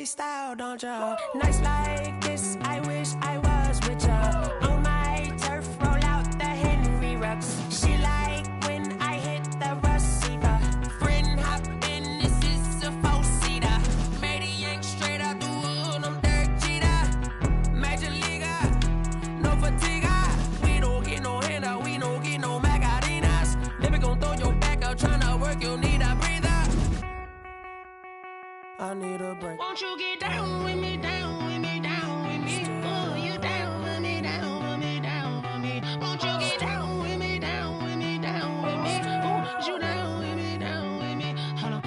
style, don't ya? Nights like this, I wish I was with ya. On my turf, roll out the Henry Rux. She like when I hit the receiver. Friend hop in, this is a four-seater. Made a yank straight out the wood, I'm Derek Jeter. Major leaguer, no fatigue. We don't get no handout, we don't get no Macarinas. Never gon' throw your back out, tryna work, you need a breather. I need a break. Won't you get down with me, down with me, down with me? Oh, you down with me, down with me, down with me. Won't you get down with me, down with me, down with me? Oh, you down with me, down with me. Hold on.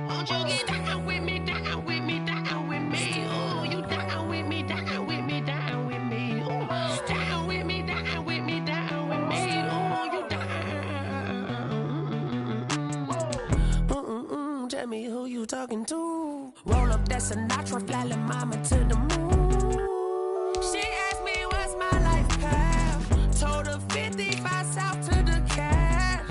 Won't you get down with me, down with me, down with me? Oh, you down with me, down with me, down with me. Oh, down with me, down with me, down with me. Oh, you down. Tell me who you talking to. Roll up that Sinatra, fly la mama to the moon. She asked me what's my life path. Told her 55 south to the cash.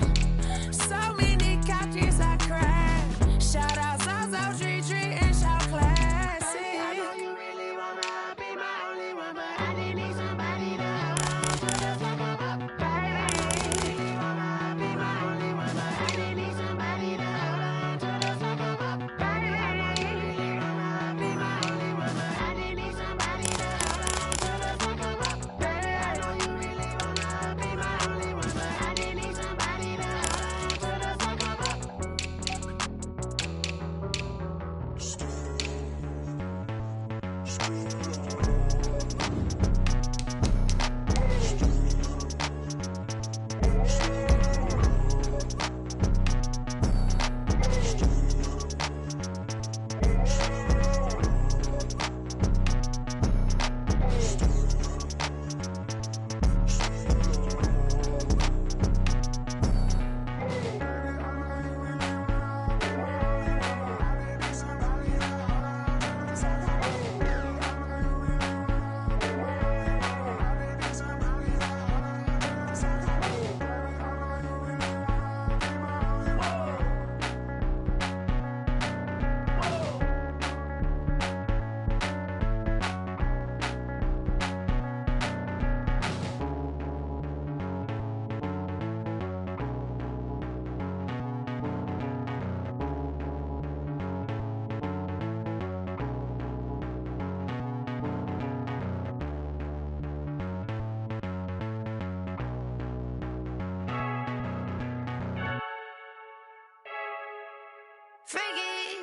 So many couches I crashed. Shout out South Tree and shout classy. I know you really wanna be my only one, but I didn't need somebody to hold on to the fuck up, baby. I know you really wanna be my only one, but I didn't need somebody to hold on to the fuck up, baby. I know you really wanna be my only one, but I didn't need somebody to hold on to the fuck up, baby. I know you really wanna be my only one, but I didn't need somebody to hold on to the fuck up.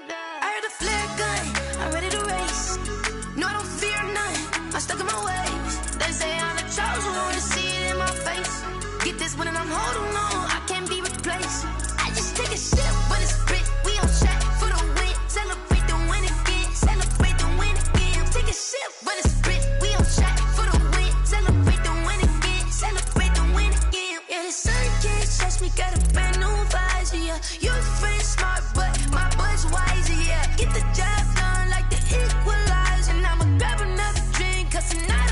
I heard a flare gun, I'm ready to race. No, I don't fear none, I'm stuck in my ways. They say I'm the chosen one, to see it in my face. Get this one and I'm holding on, I can't be replaced. I just take a sip, but it's spit. We on track for the win. Celebrate the win again, celebrate the win again. Take a sip, but it's spit. We on track for the win. Celebrate the win again, celebrate the win again. Yeah, the sun can't touch me, got a brand new visor, yeah. Your friend's smart, but my bud's wiser, yeah. Get the job done like the equalizer. And I'ma grab another drink, cause tonight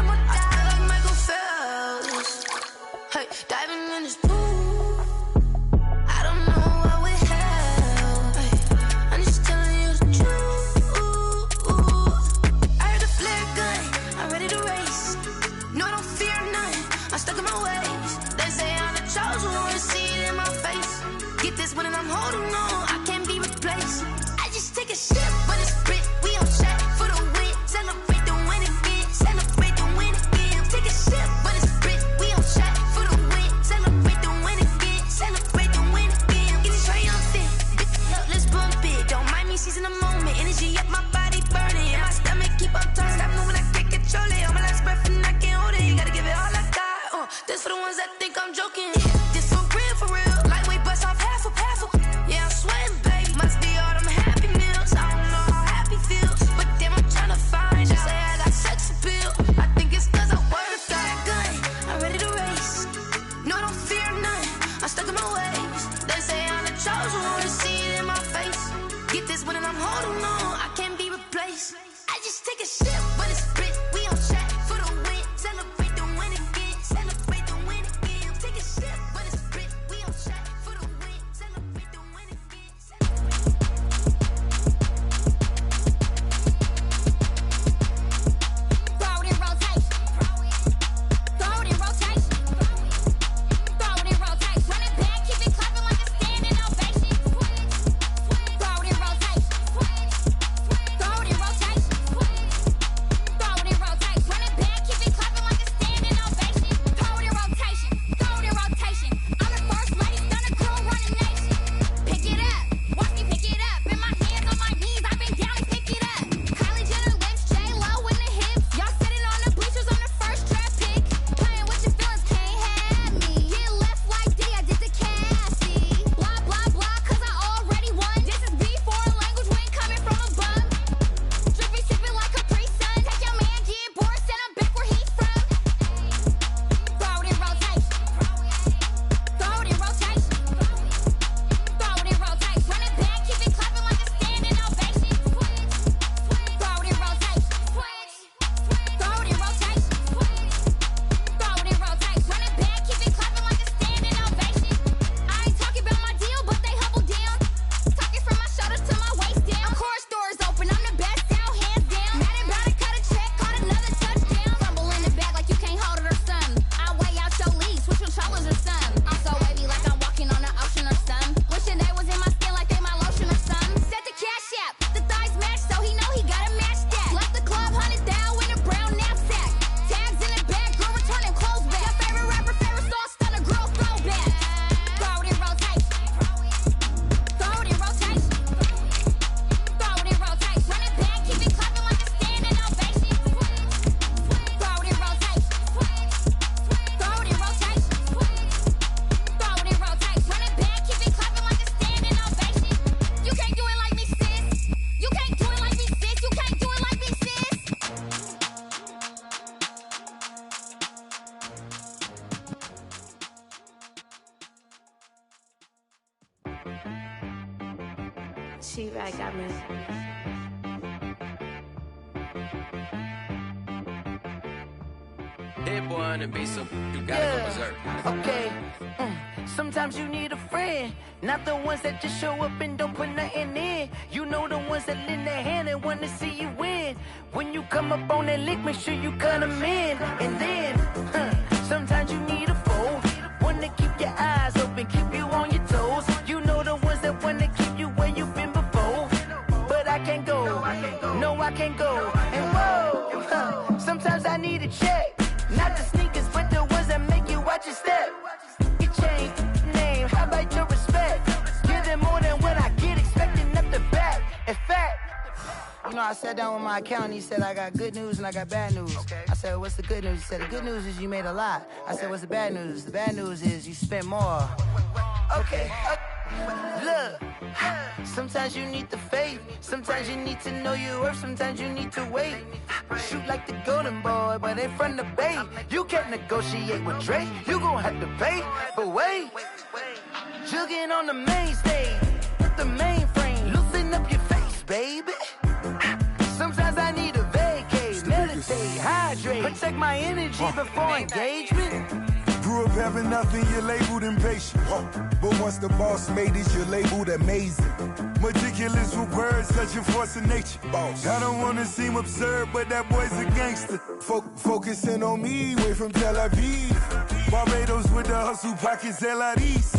Hit boy on the beat, so you gotta go berserk. Okay. Sometimes you need a friend, not the ones that just show up and don't put nothing in. You know the ones that lend their hand and wanna see you win. When you come up on that lick, make sure you cut them in. And then, sometimes you need a foe, one to keep your eyes open, keep you on your toes. You know the ones that wanna keep you where you've been before. But I can't go, no I can't go. And whoa, sometimes I need a check, not the sneakers, but the ones that make you watch your step. Change name, how about your respect? Give them more than what I get, expecting up the back. In fact, you know, I sat down with my accountant, he said, I got good news and I got bad news. Okay. I said, what's the good news? He said, the good news is you made a lot. I said, what's the bad news? The bad news is you spent more. Okay. Look, sometimes you need the faith, sometimes you need to know your worth, sometimes you need to wait. Shoot like the golden boy, but in front of Bay. You can't negotiate with Drake, you gon' have to pay. But wait, jugging on the main stage, with the mainframe, loosen up your face, baby. Sometimes I need a vacate, meditate, hydrate, protect my energy before engagement. Grew up having nothing, you're labeled impatient. But once the boss made it, you're labeled amazing. Meticulous with words, such a force of nature. I don't wanna seem absurd, but that boy's a gangster. Focusing on me, way from Tel Aviv. Barbados with the hustle pockets, LIDs.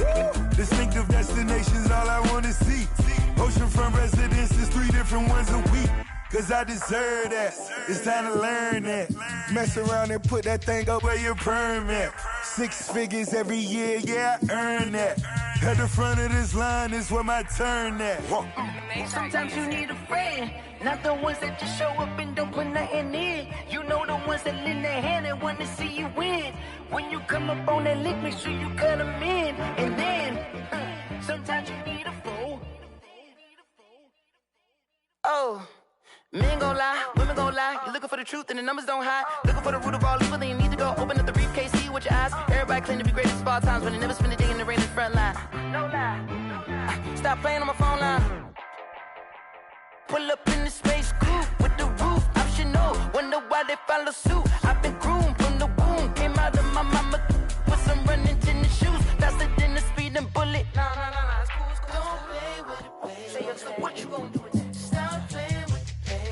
Distinctive destinations, all I wanna see. Oceanfront residences, 3 different ones a week. Cause I deserve that, it's time to learn that. Mess around and put that thing up where your perm at. 6 figures every year, yeah, I earn that. At the front of this line is where my turn at. Sometimes you need a friend, not the ones that just show up and don't put nothing in. You know the ones that lend their hand and want to see you win. When you come up on that lick, make sure you cut them in. And then, sometimes you need a foe. Oh. Men gon' lie, women gon' lie. You're looking for the truth and the numbers don't hide. Looking for the root of all evil, then you need to go open up the briefcase, see with your eyes. Everybody claim to be greatest of all times, but they never spend a day in the rain in the front line. No lie. Stop playing on my phone line. Pull up in the space coupe with the roof optional. Wonder why they follow suit. I've been groomed from the womb. Came out of my mama with some running tennis shoes. Faster than the speeding bullet. No, it's cool, it's cool. Don't play with it, baby. Say so what you gon' do with it? Stop playing.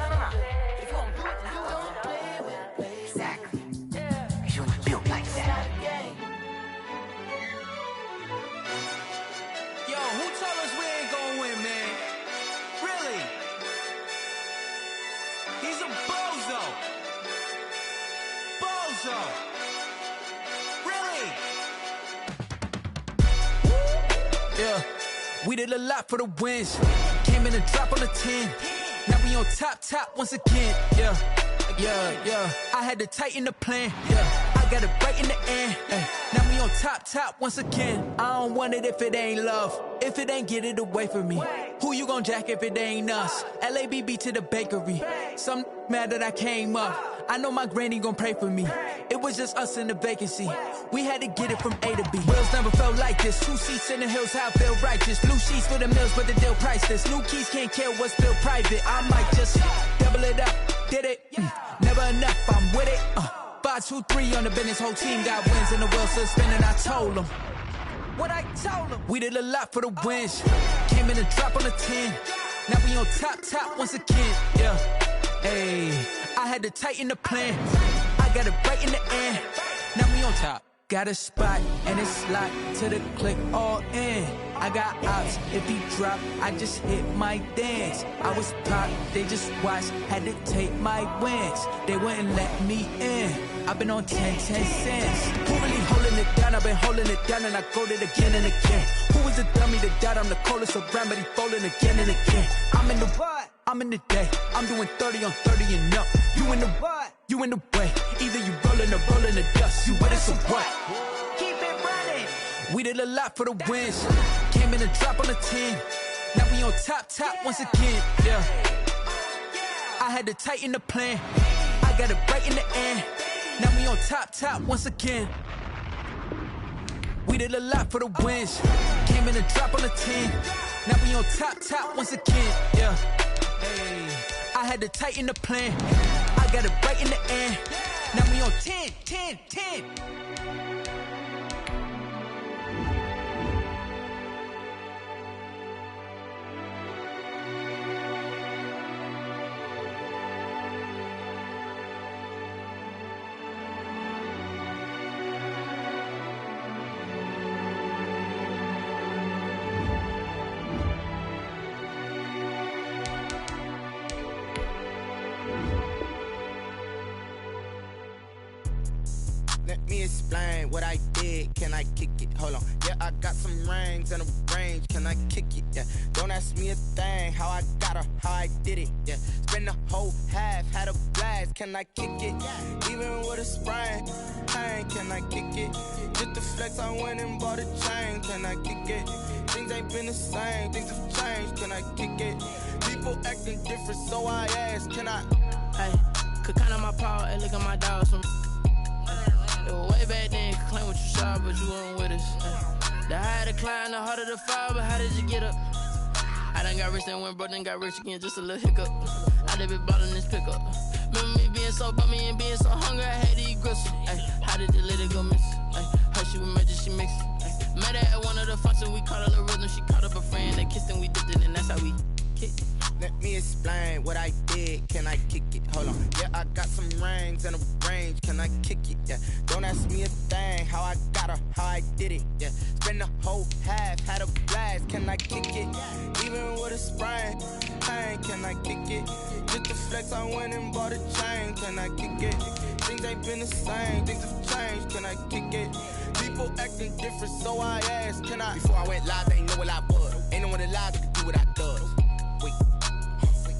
If you gon' do it, then don't play with it, baby. Exactly. Cause you ain't built like that. Yo, who told us we ain't gonna win, man? Really? He's a bozo. Bozo. Really? Yeah, we did a lot for the wins. Came in and drop on the 10. Now we on top once again, yeah. I had to tighten the plan, yeah. I got it right in the end, now we on top once again. I don't want it if it ain't love, if it ain't get it away from me. Who you gon' jack if it ain't us? LABB to the bakery. Some mad that I came up. I know my granny gon' pray for me. It was just us in the vacancy. We had to get it from A to B. Wheels never felt like this. 2 seats in the hills, how I feel righteous. Blue sheets for the mills, but the deal priceless. New keys can't care what's still private. I might just double it up. Did it? Never enough, I'm with it. 5, 2, 3 on the business. Whole team got wins and the wheels still spinning. I told them what I told them. We did a lot for the wins. Came in and drop on the 10. Now we on top once again, yeah. Hey, I had to tighten the plan. I got it right in the end. Now we on top. Got a spot and it's locked to the click all in. I got ops, if he drop, I just hit my dance. I was top, they just watched, had to take my wins. They wouldn't let me in. I've been on 10 cents. Who really holding it down? I've been holding it down and I go it again and again. Who was the dummy that doubt I'm the coldest around, but he folding again and again. I'm in the what? I'm in the day. I'm doing 30 on 30 and up. You in the what? You in the way. Either you rolling or rolling the dust. You with us or what? Keep it running. We did a lot for the wins. Came in and drop on the 10. Now we on top once again, yeah. I had to tighten the plan. I got it right in the end. Now we on top once again. We did a lot for the wins. Came in and drop on the 10. Now we on top once again, yeah. Hey, I had to tighten the plan. I got it right in the end. Now we on 10, 10, 10. Let me explain what I did. Can I kick it? Hold on. Yeah, I got some rings and a range. Can I kick it? Yeah. Don't ask me a thing. How I got her, how I did it. Yeah. Spend the whole half, had a blast. Can I kick it? Even with a sprain, pain. Can I kick it? Just the flex, I went and bought a chain. Can I kick it? Things ain't been the same. Things have changed. Can I kick it? People acting different, so I ask. Can I? Hey, could count on my power and look at my dogs from. It was way back then, could claim what you saw, but you weren't with us. The higher the climb, the harder the fall, but how did you get up? I done got rich, then went broke, then got rich again, just a little hiccup. I done been ballin' this pickup. Remember me being so bummy and being so hungry, I had to eat gristle. How did the lady go miss? Her she was magic, she mixed. Met her at one of the functions, we caught her the rhythm, she caught up a friend, they kissed and we dipped it, and that's how we kicked. Let me explain what I did. Can I kick it? Hold on. Yeah, I got some rings and a range. Can I kick it? Yeah. Don't ask me a thing. How I got her, how I did it. Yeah. Spend the whole half, had a blast. Can I kick it? Even with a sprain, pain. Can I kick it? Just the flex, I went and bought a chain. Can I kick it? Things ain't been the same. Things have changed. Can I kick it? People acting different, so I asked. Can I? Before I went live, they ain't know what I was. Ain't no one alive that could do what I does. Wait.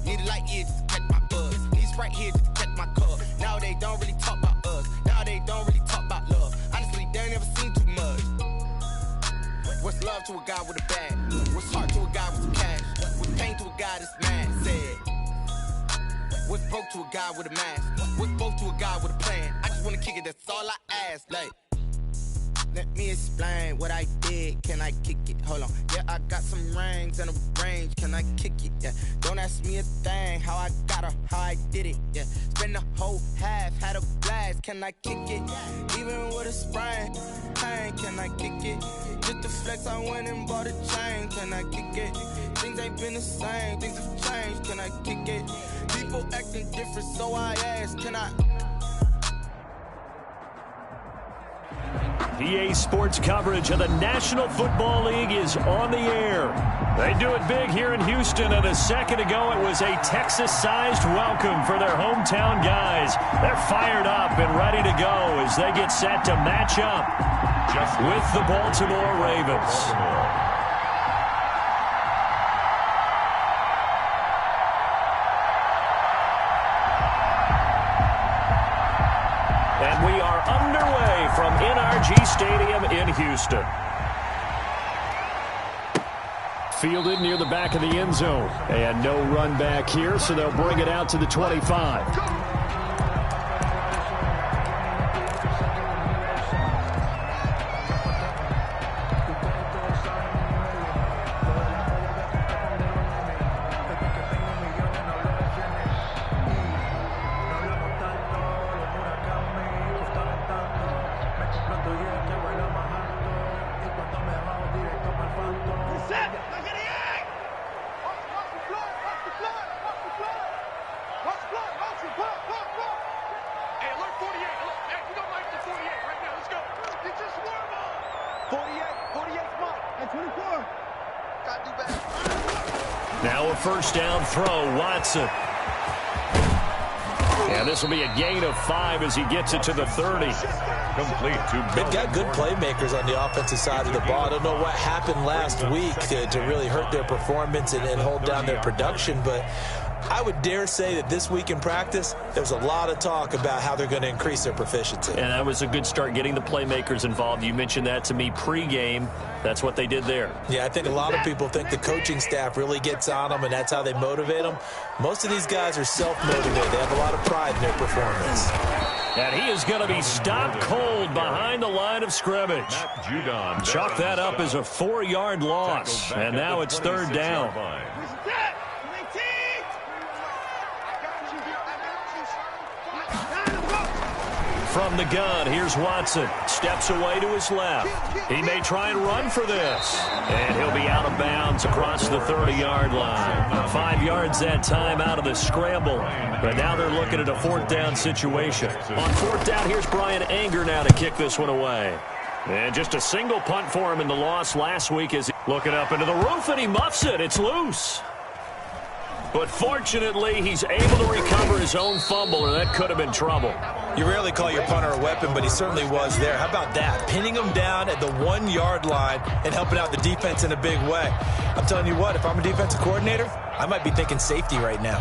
Need a light here just to catch my buzz. Need Sprite here just to catch my cup. Now they don't really talk about us. Now they don't really talk about love. Honestly, they ain't never seen too much. What's love to a guy with a bag? What's heart to a guy with some cash? What's pain to a guy that's mad? Said. What's broke to a guy with a mask? What's both to a guy with a plan? I just wanna kick it, that's all I ask. Like, let me explain what I did. Can I kick it? Hold on. Yeah, I got some rings and a range. Can I kick it? Yeah. Don't ask me a thing. How I got her, how I did it. Yeah. Spend the whole half, had a blast. Can I kick it? Even with a sprain, pain. Can I kick it? Just the flex, I went and bought a chain. Can I kick it? Things ain't been the same. Things have changed. Can I kick it? People acting different, so I ask. Can I? EA Sports coverage of the National Football League is on the air. They do it big here in Houston, and a second ago it was a Texas-sized welcome for their hometown guys. They're fired up and ready to go as they get set to match up with the Baltimore Ravens. And we are underway from NRG Stadium in Houston. Fielded near the back of the end zone. And no run back here, so they'll bring it out to the 25. Now a first down throw, Watson. And this will be a gain of 5 as he gets it to the 30. Complete to They've got good playmakers on the offensive side of the ball. I don't know what happened last week to really hurt their performance and hold down their production, but I would dare say that this week in practice, there's a lot of talk about how they're going to increase their proficiency. And that was a good start, getting the playmakers involved. You mentioned that to me pregame. That's what they did there. Yeah, I think a lot of people think the coaching staff really gets on them, and that's how they motivate them. Most of these guys are self-motivated. They have a lot of pride in their performance. And he is going to be stopped cold behind the line of scrimmage. Chalk that up as a 4-yard loss. And now it's third down. from the gun. Here's Watson. Steps away to his left. He may try and run for this. And he'll be out of bounds across the 30-yard line. 5 yards that time out of the scramble. But now they're looking at a 4th down situation. On 4th down, here's Brian Anger now to kick this one away. And just a single punt for him in the loss last week as he's looking up into the roof, and he muffs it. It's loose. But fortunately, he's able to recover his own fumble, or that could have been trouble. You rarely call your punter a weapon, but he certainly was there. How about that? Pinning him down at the 1-yard line and helping out the defense in a big way. I'm telling you what, if I'm a defensive coordinator, I might be thinking safety right now.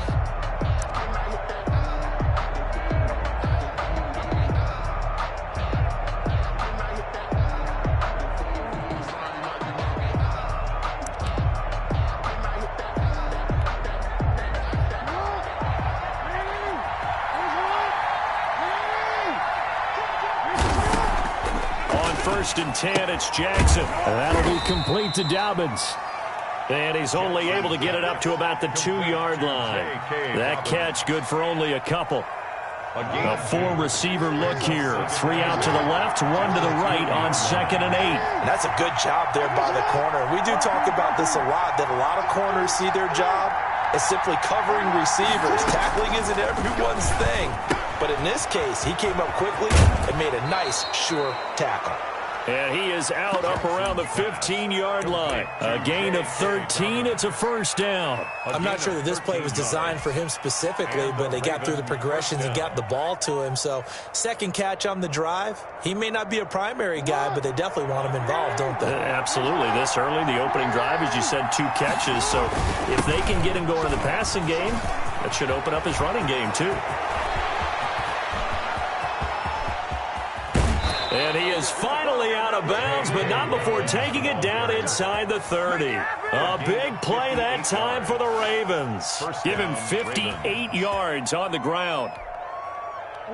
First and 10, it's Jackson. That'll be complete to Dobbins. And he's only able to get it up to about the 2-yard line. That catch good for only a couple. A 4-receiver look here. 3 out to the left, 1 to the right on 2nd and 8. And that's a good job there by the corner. We do talk about this a lot, that a lot of corners see their job as simply covering receivers. Tackling isn't everyone's thing. But in this case, he came up quickly and made a nice, sure tackle. And he is out up around the 15-yard line. A gain of 13. It's a 1st down. I'm not sure that this play was designed for him specifically, but they got through the progressions and got the ball to him. So, second catch on the drive. He may not be a primary guy, but they definitely want him involved, don't they? Absolutely. This early, the opening drive, as you said, 2 catches. So, if they can get him going in the passing game, that should open up his running game, too. And he is finally out of bounds, but not before taking it down inside the 30. A big play that time for the Ravens. Give him 58 yards on the ground.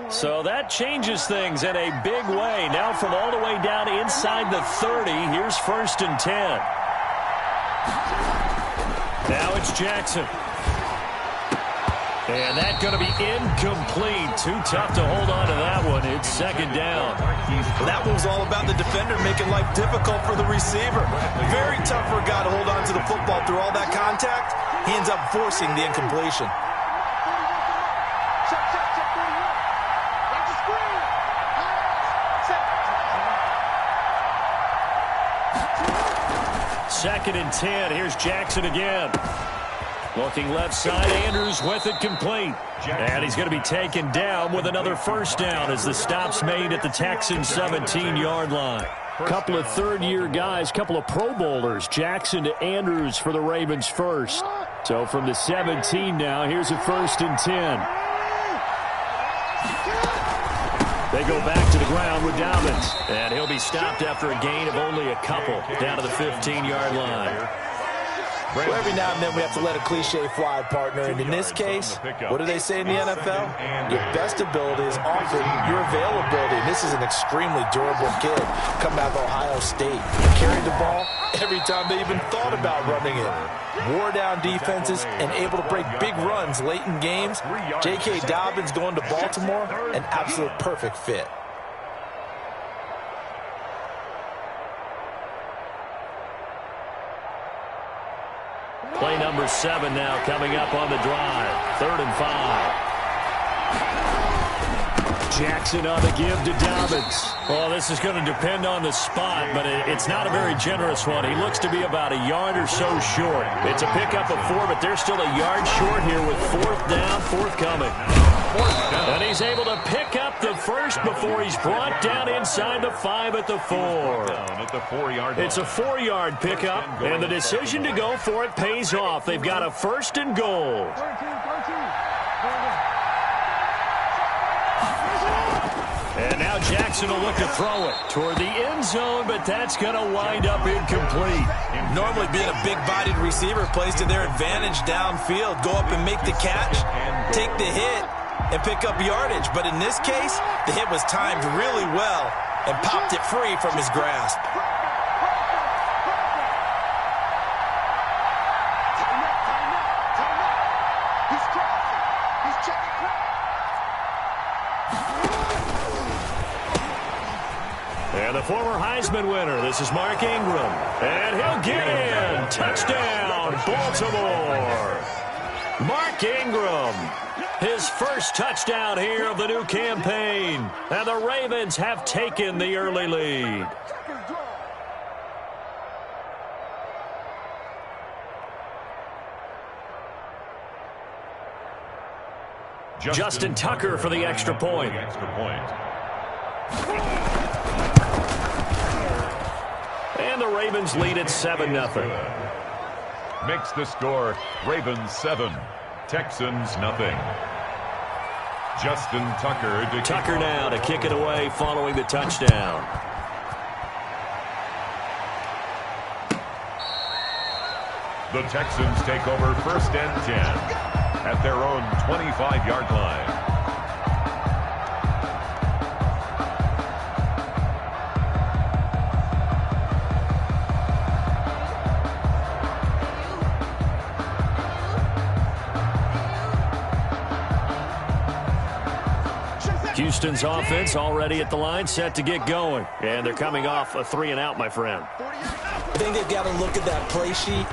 So that changes things in a big way. Now from all the way down inside the 30, here's 1st and 10. Now it's Jackson. And that's going to be incomplete. Too tough to hold on to that one. It's 2nd down. That one was all about the defender making life difficult for the receiver. Very tough for a guy to hold on to the football through all that contact. He ends up forcing the incompletion. Second and 10. Here's Jackson again. Looking left side, Andrews with it complete. And he's going to be taken down with another 1st down as the stop's made at the Texans' 17-yard line. Couple of 3rd-year guys, couple of Pro Bowlers. Jackson to Andrews for the Ravens first. So from the 17 now, here's a 1st and 10. They go back to the ground with Dobbins. And he'll be stopped after a gain of only a couple down to the 15-yard line. Well, every now and then we have to let a cliche fly, partner. And in this case, what do they say in the NFL? Your best ability is often your availability. And this is an extremely durable kid coming out of Ohio State. He carried the ball every time they even thought about running it. Wore down defenses and able to break big runs late in games. J.K. Dobbins going to Baltimore, an absolute perfect fit. Play number 7 now coming up on the drive. 3rd and 5. Jackson on the give to Dobbins. Well, this is going to depend on the spot, but it's not a very generous one. He looks to be about a yard or so short. It's a pickup of 4, but they're still a yard short here with 4th down, forthcoming. And he's able to pick up the first before he's brought down inside the 5 at the 4. It's a 4-yard pickup, and the decision to go for it pays off. They've got a 1st and goal. And now Jackson will look to throw it toward the end zone, but that's going to wind up incomplete. Normally being a big-bodied receiver plays to their advantage downfield. Go up and make the catch, take the hit, and pick up yardage. But in this case, the hit was timed really well and popped it free from his grasp. And the former Heisman winner, this is Mark Ingram. And he'll get in. Touchdown, Baltimore. Mark Ingram, his first touchdown here of the new campaign. And the Ravens have taken the early lead. Justin Tucker for the extra point. And the Ravens lead at 7-0. Makes the score Ravens 7, Texans nothing. Justin Tucker. Tucker now to kick it away following the touchdown. The Texans take over 1st and 10 at their own 25-yard line. Houston's offense already at the line, set to get going. And they're coming off a 3-and-out, my friend. I think they've got to look at that play sheet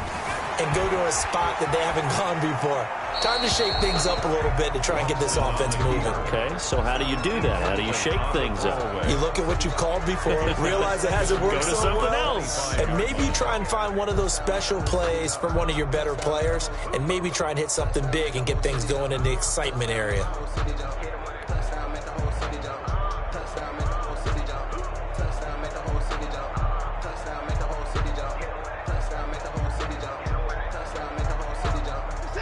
and go to a spot that they haven't gone before. Time to shake things up a little bit to try and get this offense moving. Okay, so how do you do that? How do you shake things up? You look at what you've called before, realize it hasn't worked go to so something well, else. and maybe try and find one of those special plays from one of your better players, and maybe try and hit something big and get things going in the excitement area.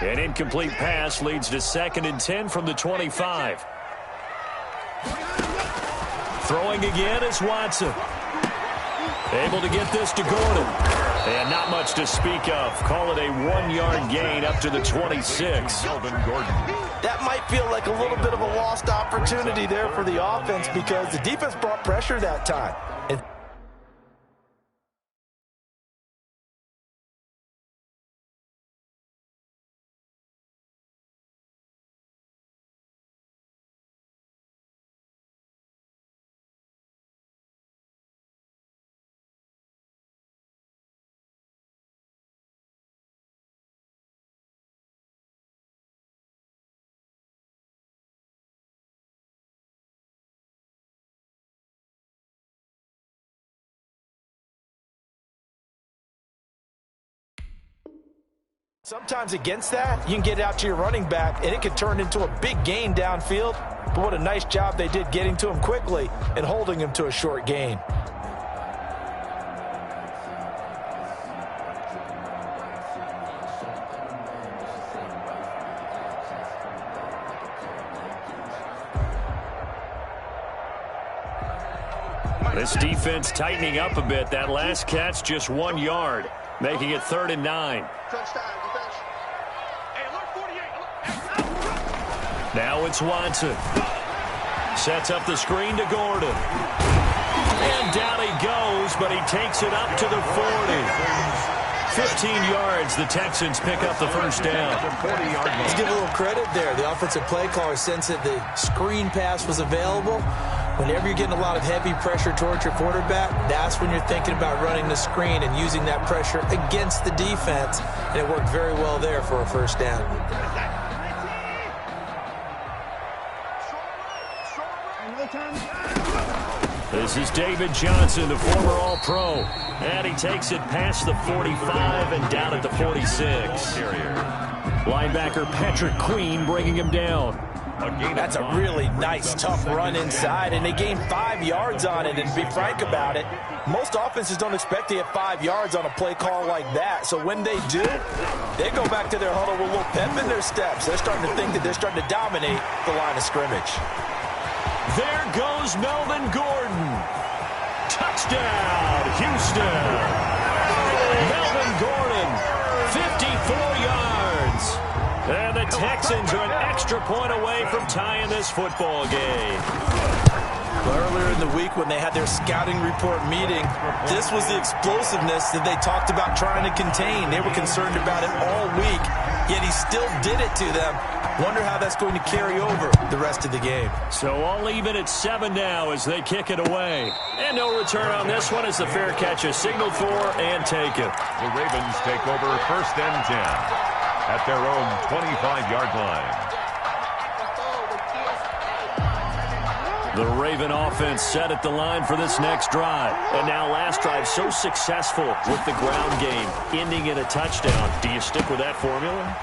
An incomplete pass leads to 2nd and 10 from the 25. Throwing again is Watson. Able to get this to Gordon. And not much to speak of. Call it a 1-yard gain up to the 26. That might feel like a little bit of a lost opportunity there for the offense because the defense brought pressure that time. Sometimes against that, you can get out to your running back, and it can turn into a big gain downfield. But what a nice job they did getting to him quickly and holding him to a short gain. This defense tightening up a bit. That last catch just 1 yard, making it 3rd and 9. Now it's Watson. Sets up the screen to Gordon. And down he goes, but he takes it up to the 40. 15 yards, the Texans pick up the first down. Let's give a little credit there. The offensive play caller sensed that the screen pass was available. Whenever you're getting a lot of heavy pressure towards your quarterback, that's when you're thinking about running the screen and using that pressure against the defense. And it worked very well there for a first down. This is David Johnson, the former All-Pro. And he takes it past the 45 and down at the 46. Linebacker Patrick Queen bringing him down. That's a really nice, tough run inside, and they gained 5 yards on it. And to be frank about it, most offenses don't expect to get 5 yards on a play call like that. So when they do, they go back to their huddle with a little pep in their steps. They're starting to think that they're starting to dominate the line of scrimmage. There goes Melvin Gordon. Touchdown, Houston. Melvin Gordon, 54 yards. And the Texans are an extra point away from tying this football game. Earlier in the week when they had their scouting report meeting, this was the explosiveness that they talked about trying to contain. They were concerned about it all week, yet he still did it to them. Wonder how that's going to carry over the rest of the game. So all even at 7 now as they kick it away. And no return on this one as the fair catch is signaled for and taken. The Ravens take over 1st and 10 at their own 25-yard line. The Raven offense set at the line for this next drive. And now last drive so successful with the ground game, ending in a touchdown. Do you stick with that formula?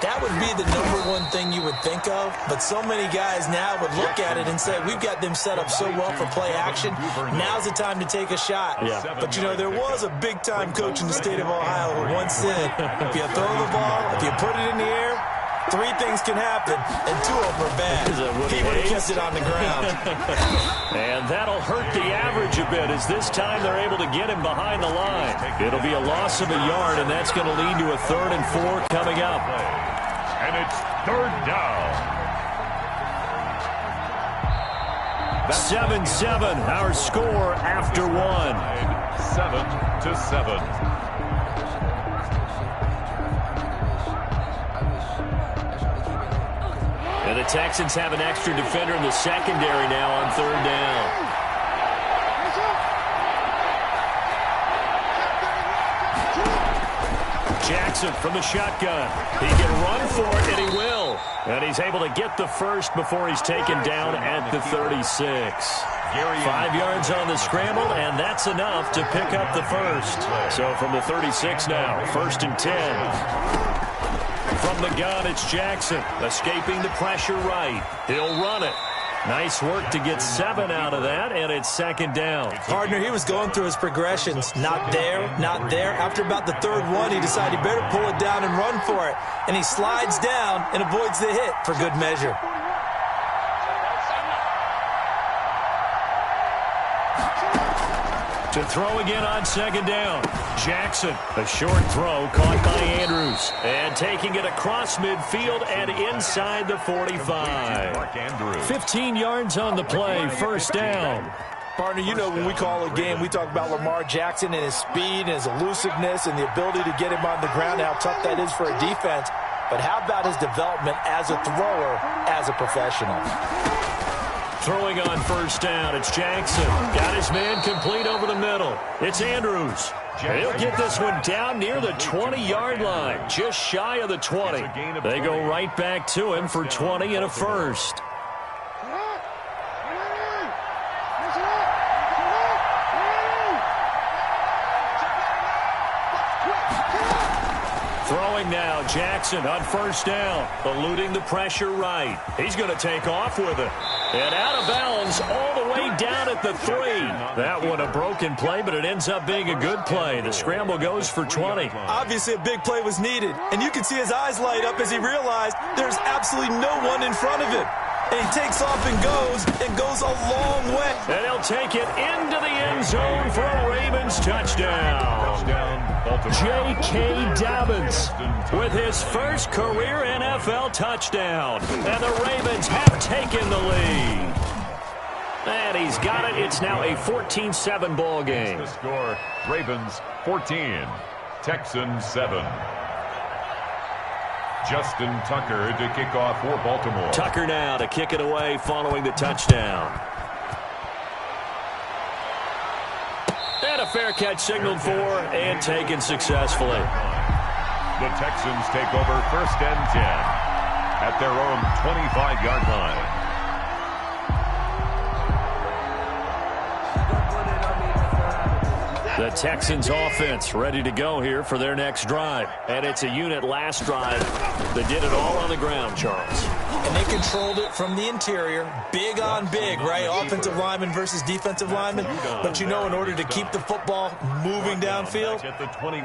That would be the #1 thing you would think of, but so many guys now would look at it and say, we've got them set up so well for play action, now's the time to take a shot. Yeah. But, you know, there was a big-time coach in the state of Ohio who once said, if you throw the ball, if you put it in the air, 3 things can happen, and 2 of them are bad. He would have kept it on the ground. And that'll hurt the average a bit as this time they're able to get him behind the line. It'll be a loss of a yard, and that's going to lead to a 3rd and 4 coming up. And it's 3rd down. 7-7, our score after 1. 7-7. And the Texans have an extra defender in the secondary now on 3rd down. Jackson from the shotgun. He can run for it, and he will. And he's able to get the first before he's taken down at the 36. 5 yards on the scramble, and that's enough to pick up the first. So from the 36 now, 1st and 10. From the gun, it's Jackson, escaping the pressure right. He'll run it. Nice work to get 7 out of that, and it's 2nd down. Partner, he was going through his progressions. Not there, not there. After about the 3rd one, he decided he better pull it down and run for it. And he slides down and avoids the hit for good measure. To throw again on 2nd down. Jackson, a short throw caught by Andrews. And taking it across midfield and inside the 45. 15 yards on the play, 1st down. Partner, you know when we call a game, we talk about Lamar Jackson and his speed and his elusiveness and the ability to get him on the ground, how tough that is for a defense. But how about his development as a thrower, as a professional? Throwing on 1st down, it's Jackson. Got his man complete over the middle. It's Andrews. He'll get this one down near the 20-yard line, just shy of the 20. They go right back to him for 20 and a first. Throwing now, Jackson on 1st down, eluding the pressure right. He's going to take off with it. And out of bounds all the way down at the 3. That one a broken play, but it ends up being a good play. The scramble goes for 20. Obviously a big play was needed, and you can see his eyes light up as he realized there's absolutely no one in front of him. And he takes off and goes a long way. And he'll take it into the end zone for a Ravens touchdown. J.K. Dobbins with his first career NFL touchdown. And the Ravens have taken the lead. And he's got it. It's now a 14-7 ball game. The score, Ravens 14, Texans 7. Justin Tucker to kick off for Baltimore. Tucker now to kick it away following the touchdown. And a fair catch signaled for and taken successfully. The Texans take over 1st and 10 at their own 25-yard line. The Texans offense ready to go here for their next drive. And it's a unit last drive that did it all on the ground, Charles. And they controlled it from the interior, big on big, right? Offensive lineman versus defensive lineman. But you know, in order to keep the football moving downfield,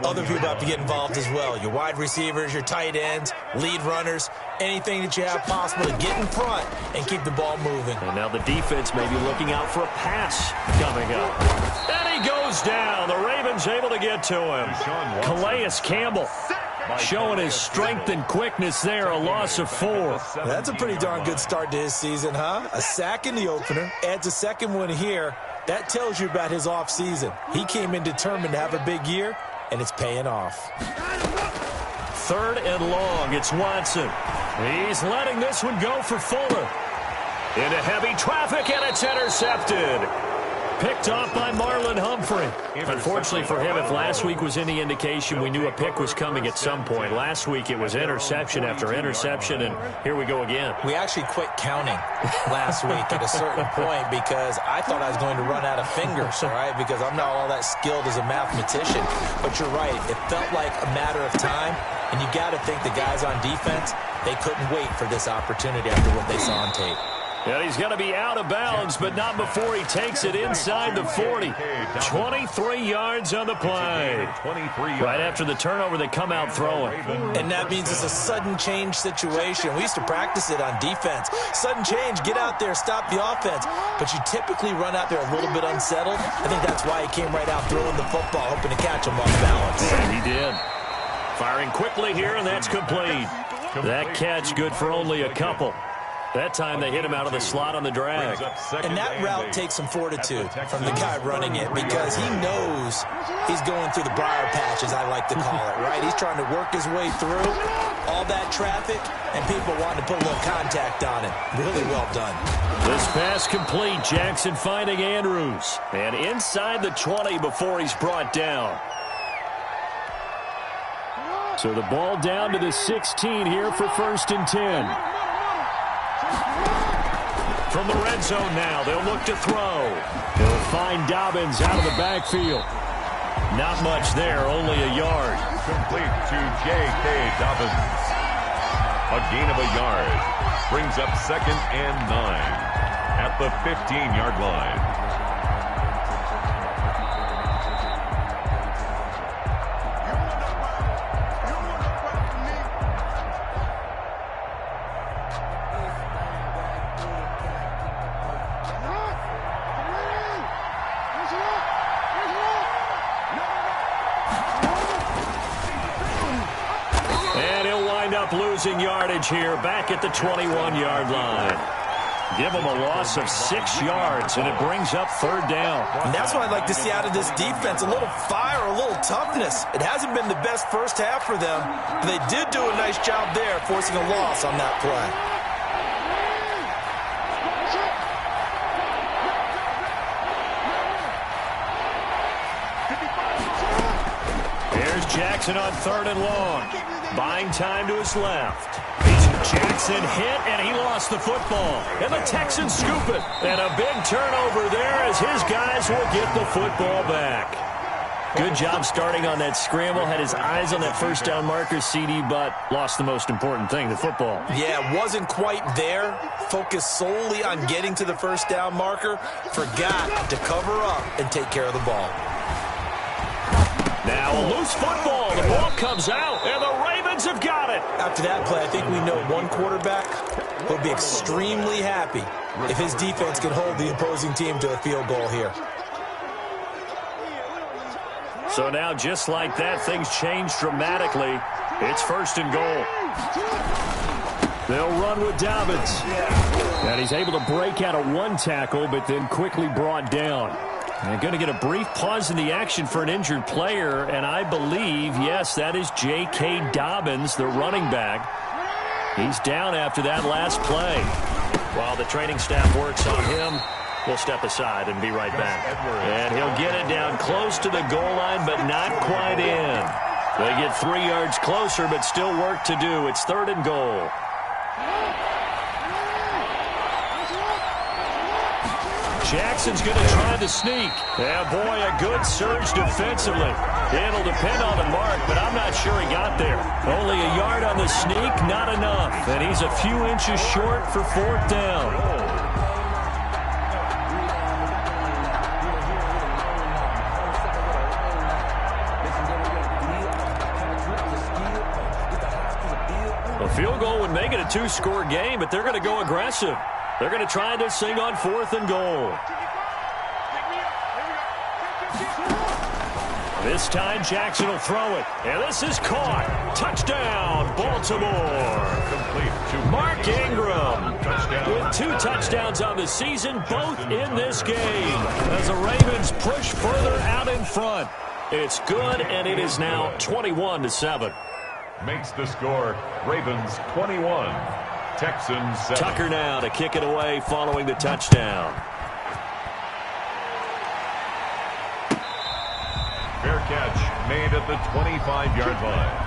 other people have to get involved as well. Your wide receivers, your tight ends, lead runners, anything that you have possible to get in front and keep the ball moving. And now the defense may be looking out for a pass coming up. And he goes down. The Ravens able to get to him. Calais Campbell showing his strength and quickness there, a loss of 4. That's a pretty darn good start to his season, huh? A sack in the opener, adds a second one here. That tells you about his offseason. He came in determined to have a big year, and it's paying off. 3rd and long. It's Watson. He's letting this one go for Fuller. Into heavy traffic, and it's intercepted. Picked off by Marlon Humphrey. Unfortunately for him, if last week was any indication, we knew a pick was coming at some point. Last week it was interception after interception, and here we go again. We actually quit counting last week at a certain point because I thought I was going to run out of fingers, all right, because I'm not all that skilled as a mathematician. But you're right. It felt like a matter of time, and you got to think the guys on defense, they couldn't wait for this opportunity after what they saw on tape. And he's going to be out of bounds, but not before he takes it inside the 40. 23 yards on the play. Right after the turnover, they come out throwing. And that means it's a sudden change situation. We used to practice it on defense. Sudden change, get out there, stop the offense. But you typically run out there a little bit unsettled. I think that's why he came right out throwing the football, hoping to catch him off balance. And he did. Firing quickly here, and that's complete. That catch good for only a couple. That time they hit him out of the slot on the drag. And that route takes some fortitude from the guy running it because he knows he's going through the briar patch, as I like to call it, right? He's trying to work his way through all that traffic, and people wanting to put a little contact on it. Really well done. This pass complete. Jackson finding Andrews. And inside the 20 before he's brought down. So the ball down to the 16 here for 1st and 10. From the red zone now, they'll look to throw. They'll find Dobbins out of the backfield. Not much there, only a yard. Complete to J.K. Dobbins. A gain of a yard. Brings up 2nd and 9 at the 15-yard line. Losing yardage here back at the 21-yard line. Give them a loss of 6 yards, and it brings up 3rd down. And that's what I'd like to see out of this defense, a little fire, a little toughness. It hasn't been the best first half for them, but they did do a nice job there, forcing a loss on that play. Here's Jackson on 3rd and long. Buying time to his left. Jackson hit, and he lost the football. And the Texans scoop it. And a big turnover there as his guys will get the football back. Good job starting on that scramble. Had his eyes on that first down marker, CD, but lost the most important thing, the football. Yeah, wasn't quite there. Focused solely on getting to the first down marker. Forgot to cover up and take care of the ball. Now a loose football. The ball comes out, and the Ravens have got it. After that play, I think we know one quarterback will be extremely happy if his defense can hold the opposing team to a field goal here. So now, just like that, things change dramatically. It's 1st and goal. They'll run with Dobbins. And he's able to break out of one tackle, but then quickly brought down. They're going to get a brief pause in the action for an injured player, and I believe, yes, that is J.K. Dobbins, the running back. He's down after that last play. While the training staff works on him, we'll step aside and be right back. And he'll get it down close to the goal line, but not quite in. They get 3 yards closer, but still work to do. It's 3rd and goal. Jackson's going to try the sneak. Yeah, boy, a good surge defensively. It'll depend on the mark, but I'm not sure he got there. Only a yard on the sneak, not enough. And he's a few inches short for 4th down. A field goal would make it a 2-score game, but they're going to go aggressive. They're going to try this thing on 4th and goal. This time, Jackson will throw it. And this is caught. Touchdown, Baltimore. Mark Ingram with 2 touchdowns on the season, both in this game. As the Ravens push further out in front. It's good, and it is now 21-7. makes the score Ravens 21, Texans 7. Tucker now to kick it away following the touchdown. Fair catch made at the 25-yard line.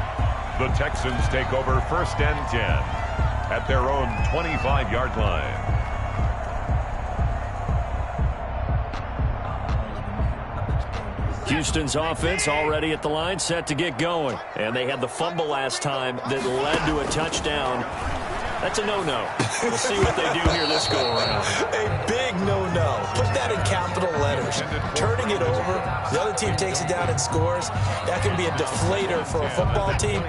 The Texans take over 1st and 10 at their own 25-yard line. Houston's offense already at the line, set to get going. And they had the fumble last time that led to a touchdown. That's a no-no. We'll see what they do here this go-around. A big no-no. Put that in capital letters. Turning it over, the other team takes it down and scores. That can be a deflator for a football team.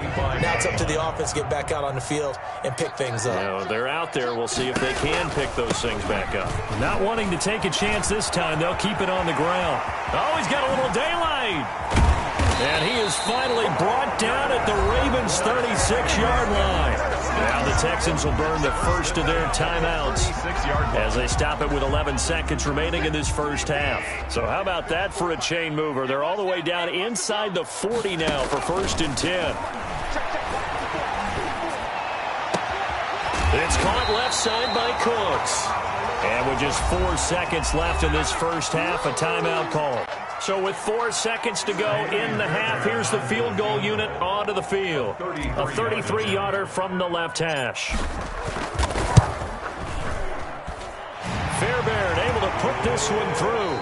Now it's up to the offense to get back out on the field and pick things up. You know, they're out there. We'll see if they can pick those things back up. Not wanting to take a chance this time, they'll keep it on the ground. Oh, he's got a little daylight. And he is finally brought down at the Ravens' 36-yard line. Now the Texans will burn the first of their timeouts as they stop it with 11 seconds remaining in this first half. So how about that for a chain mover? They're all the way down inside the 40 now for 1st and 10. It's caught left side by Cooks. And with just 4 seconds left in this first half, a timeout call. So with 4 seconds to go in the half, here's the field goal unit onto the field. A 33-yarder from the left hash. Fairbairn able to put this one through.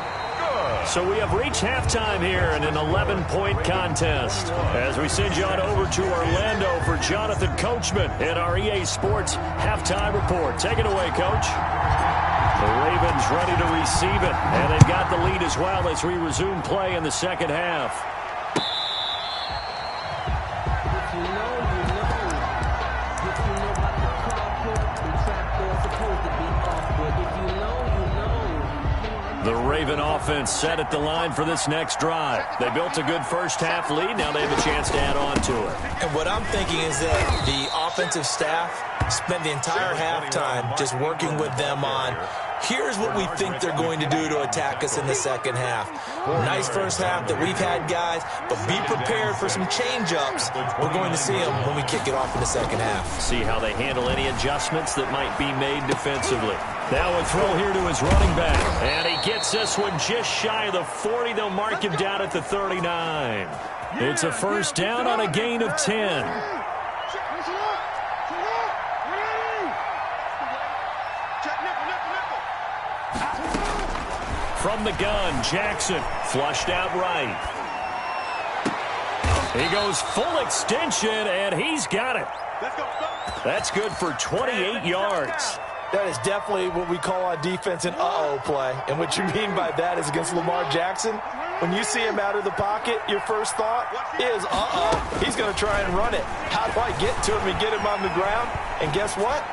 So we have reached halftime here in an 11-point contest. As we send you on over to Orlando for Jonathan Coachman in our EA Sports Halftime Report. Take it away, Coach. The Ravens ready to receive it, and they've got the lead as well as we resume play in the second half. The Raven offense set at the line for this next drive. They built a good first half lead. Now they have a chance to add on to it. And what I'm thinking is that the offensive staff spent the entire halftime just working with them on, here's what we think they're going to do to attack us in the second half. Nice first half that we've had, guys, but be prepared for some change-ups. We're going to see them when we kick it off in the second half. See how they handle any adjustments that might be made defensively. Now a throw here to his running back. And he gets this one just shy of the 40. They'll mark him down at the 39. It's a first down on a gain of 10. From the gun, Jackson flushed out right. He goes full extension, and he's got it. That's good for 28 yards. That is definitely what we call on defense an uh-oh play. And what you mean by that is against Lamar Jackson, when you see him out of the pocket, your first thought is, uh-oh, he's going to try and run it. How do I get to him and get him on the ground? And guess what?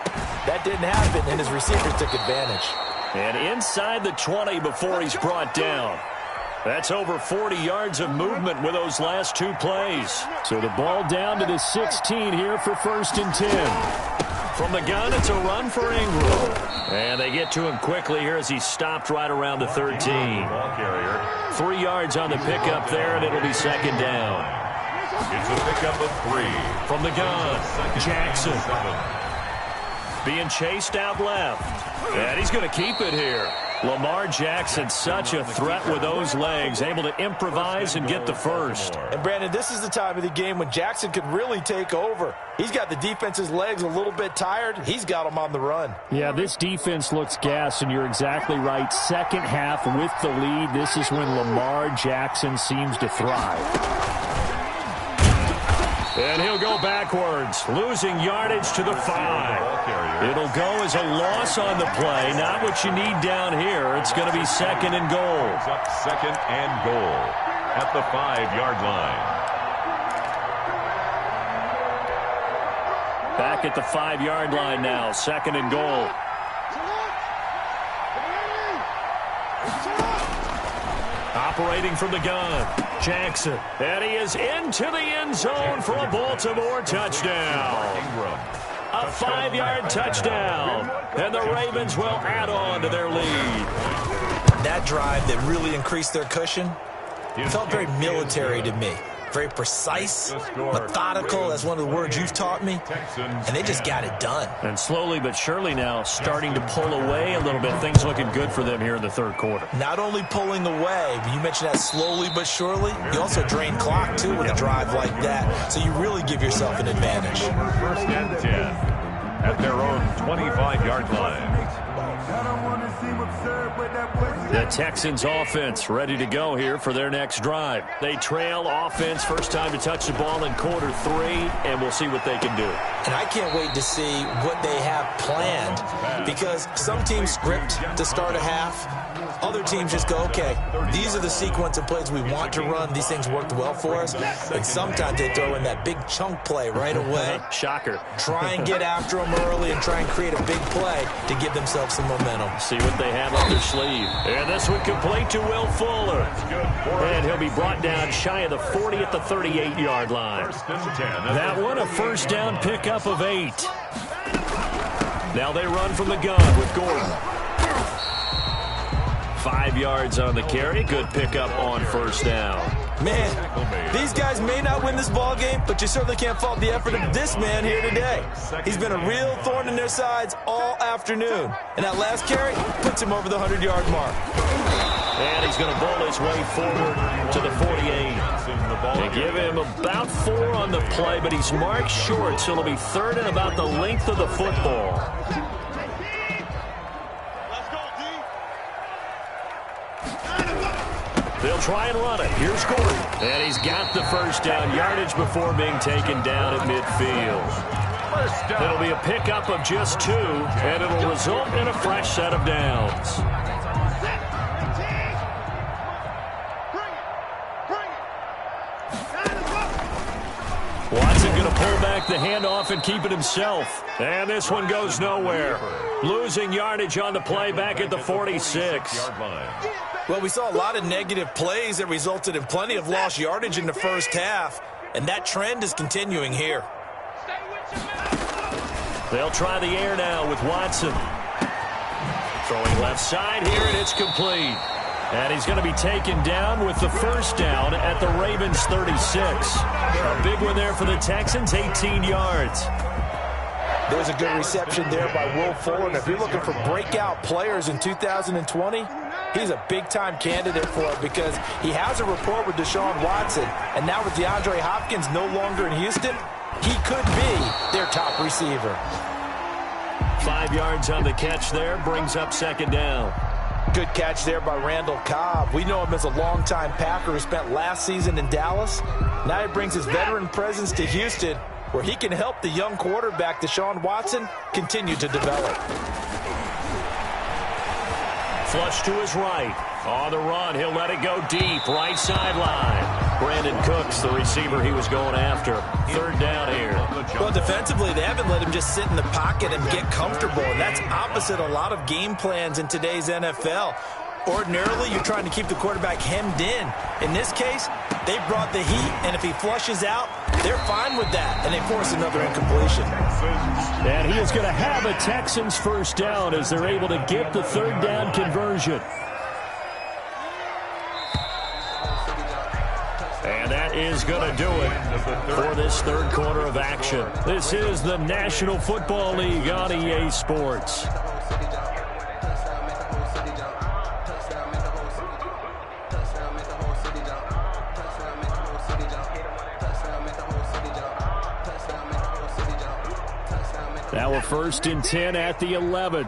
That didn't happen, and his receivers took advantage. And inside the 20 before he's brought down. That's over 40 yards of movement with those last two plays. So the ball down to the 16 here for 1st and 10. From the gun, it's a run for Ingram. And they get to him quickly here as he's stopped right around the 13. 3 yards on the pickup there, and it'll be second down. It's a pickup of 3. From the gun, Jackson. Being chased out left. And he's going to keep it here. Lamar Jackson, such a threat with those legs, able to improvise and get the first. And, Brandon, this is the time of the game when Jackson could really take over. He's got the defense's legs a little bit tired. He's got them on the run. Yeah, this defense looks gassed, and you're exactly right. Second half with the lead, this is when Lamar Jackson seems to thrive. And he'll go backwards, losing yardage to the 5. It'll go as a loss on the play. Not what you need down here. It's going to be second and goal. Up second and goal at the 5-yard line. Back at the 5-yard line now, second and goal. Operating from the gun, Jackson. And he is into the end zone for a Baltimore touchdown. A 5-yard touchdown. And the Ravens will add on to their lead. That drive that really increased their cushion felt very military to me. very precise, methodical. That's one of the words you've taught me. And they just got it done. And slowly but surely now starting to pull away a little bit. Things looking good for them here in the third quarter. Not only pulling away, but you mentioned that slowly but surely. You also drain clock, too, with a drive like that. So you really give yourself an advantage. First and 10 at their own 25-yard line. The Texans offense ready to go here for their next drive. They trail offense, first time to touch the ball in quarter 3, and we'll see what they can do. And I can't wait to see what they have planned, because some teams script to start a half. Other teams just go, okay, these are the sequence of plays we want to run. These things worked well for us. And sometimes they throw in that big chunk play right away. Shocker. Try and get after them early and try and create a big play to give themselves some momentum. See what they have up their sleeve. And this one complete to Will Fuller. And he'll be brought down shy of the 40 at the 38-yard line. That one a first down pickup of 8. Now they run from the gun with Gordon. 5 yards on the carry. Good pickup on first down. Man, these guys may not win this ball game, but you certainly can't fault the effort of this man here today. He's been a real thorn in their sides all afternoon. And that last carry puts him over the 100-yard mark. And he's going to bowl his way forward to the 48. They give him about 4 on the play, but he's marked short, so it'll be third and about the length of the football. They'll try and run it. Here's Gordon. And he's got the first down yardage before being taken down at midfield. It'll be a pickup of just 2, and it'll result in a fresh set of downs. Watson going to pull back the handoff and keep it himself. And this one goes nowhere. Losing yardage on the play back at the 46. Well, we saw a lot of negative plays that resulted in plenty of lost yardage in the first half, and that trend is continuing here. They'll try the air now with Watson. Throwing left side here, and it's complete. And he's going to be taken down with the first down at the Ravens' 36. A big one there for the Texans, 18 yards. There's a good reception there by Will Fuller. And if you're looking for breakout players in 2020, he's a big-time candidate for it because he has a rapport with Deshaun Watson. And now with DeAndre Hopkins no longer in Houston, he could be their top receiver. 5 yards on the catch there, brings up second down. Good catch there by Randall Cobb. We know him as a longtime Packer who spent last season in Dallas. Now he brings his veteran presence to Houston, where he can help the young quarterback, Deshaun Watson, continue to develop. Flush to his right. On the run, he'll let it go deep. Right sideline. Brandon Cooks, the receiver he was going after. Third down here. Well, defensively, they haven't let him just sit in the pocket and get comfortable. And that's opposite a lot of game plans in today's NFL. Ordinarily, you're trying to keep the quarterback hemmed in. In this case, they brought the heat, and if he flushes out, they're fine with that, and they force another incompletion. And he is going to have a Texans first down as they're able to get the third down conversion. And that is going to do it for this third quarter of action. This is the National Football League on EA Sports. Now a first and 10 at the 11.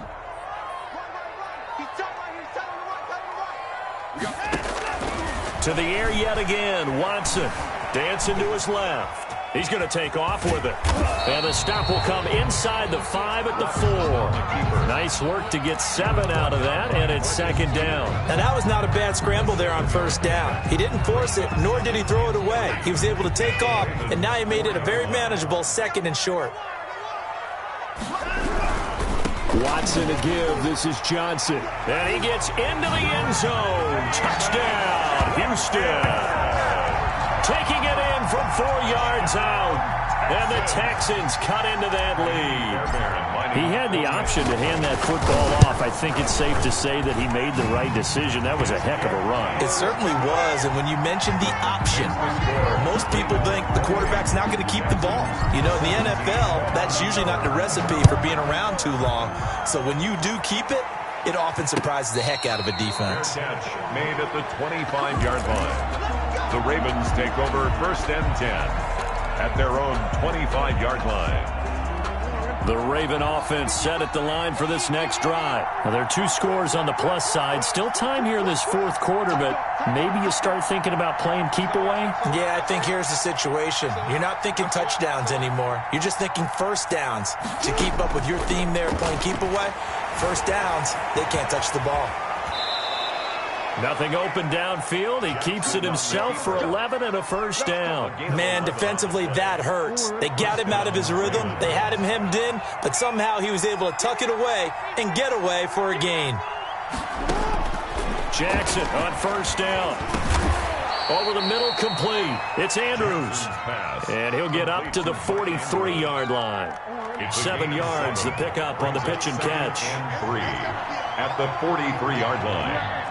To the air yet again. Watson dancing to his left. He's going to take off with it. And the stop will come inside the 5 at the 4. Nice work to get 7 out of that, and it's second down. And that was not a bad scramble there on first down. He didn't force it, nor did he throw it away. He was able to take off, and now he made it a very manageable second and short. Watson to give. This is Johnson. And he gets into the end zone. Touchdown, Houston. Taking it in from 4 yards out. And the Texans cut into that lead. He had the option to hand that football off. I think it's safe to say that he made the right decision. That was a heck of a run. It certainly was, and when you mentioned the option, most people think the quarterback's not going to keep the ball. You know, in the NFL, that's usually not the recipe for being around too long. So when you do keep it, it often surprises the heck out of a defense. Catch made at the 25-yard line. The Ravens take over 1st and 10 at their own 25-yard line. The Raven offense set at the line for this next drive. Now, there are 2 scores on the plus side. Still time here in this 4th quarter, but maybe you start thinking about playing keep away? Yeah, I think here's the situation. You're not thinking touchdowns anymore. You're just thinking first downs. To keep up with your theme there, playing keep away, first downs, they can't touch the ball. Nothing open downfield. He keeps it himself for 11 and a first down. Man, defensively, that hurts. They got him out of his rhythm. They had him hemmed in, but somehow he was able to tuck it away and get away for a gain. Jackson on first down. Over the middle, complete. It's Andrews. And he'll get up to the 43-yard line. 7 yards, the pickup on the pitch and catch. And 3 at the 43-yard line.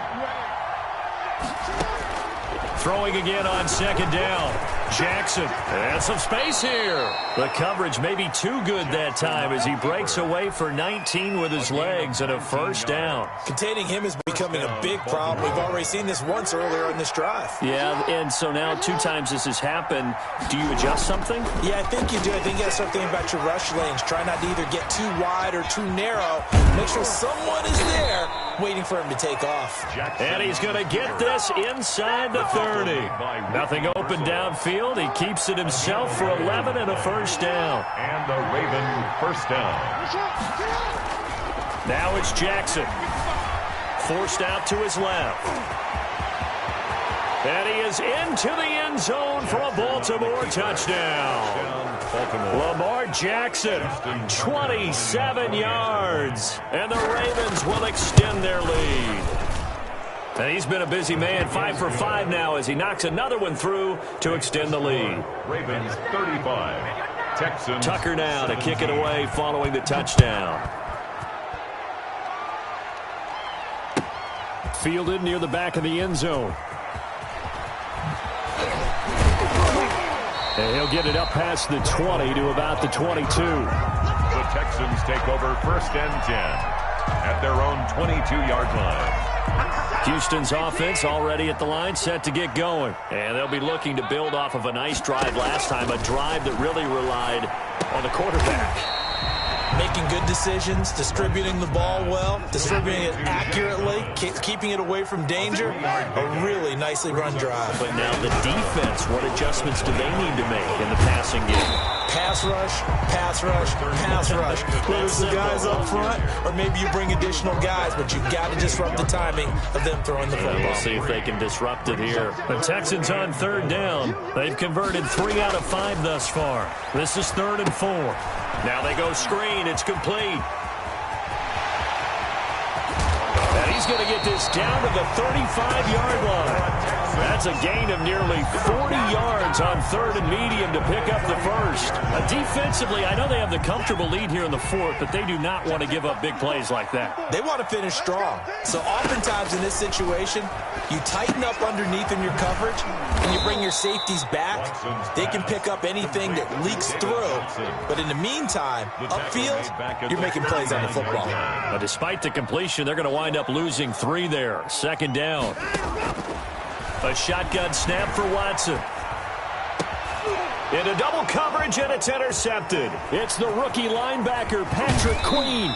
Throwing again on 2nd down. Jackson. And some space here. The coverage may be too good that time as he breaks away for 19 with his legs and a first down. Containing him is becoming a big problem. We've already seen this once earlier in this drive. Yeah, and so now 2 times this has happened. Do you adjust something? Yeah, I think you do. I think you got to start thinking about your rush lanes. Try not to either get too wide or too narrow. Make sure someone is there waiting for him to take off. And he's going to get this inside the 30. Nothing open downfield. He keeps it himself for 11 and a first down. And the Raven first down. Now it's Jackson. Forced out to his left. And he is into the end zone for a Baltimore touchdown. Lamar Jackson, 27 yards. And the Ravens will extend their lead. And he's been a busy man, 5 for 5 now as he knocks another one through to extend the lead. Ravens 35. Texans. Tucker now to kick it away following the touchdown. Fielded near the back of the end zone. And he'll get it up past the 20 to about the 22. The Texans take over 1st and 10 at their own 22-yard line. Houston's offense already at the line, set to get going. And they'll be looking to build off of a nice drive last time, a drive that really relied on the quarterback. Making good decisions, distributing the ball well, distributing it accurately, keeping it away from danger. A really nicely run drive. But now the defense, what adjustments do they need to make in the passing game? Pass rush, pass rush, pass rush. Whether it's the guys up front or maybe you bring additional guys, but you've got to disrupt the timing of them throwing the football. We'll see if they can disrupt it here. The Texans on 3rd down. They've converted 3 out of 5 thus far. This is 3rd and 4. Now they go screen. It's complete. And he's going to get this down to the 35-yard line. That's a gain of nearly 40 yards on 3rd and medium to pick up the first. Defensively, I know they have the comfortable lead here in the 4th, but they do not want to give up big plays like that. They want to finish strong. So oftentimes in this situation, you tighten up underneath in your coverage, and you bring your safeties back. They can pick up anything that leaks through. But in the meantime, upfield, you're making plays on the football. But despite the completion, they're going to wind up losing 3 there. 2nd down. A shotgun snap for Watson. Into double coverage, and it's intercepted. It's the rookie linebacker, Patrick Queen.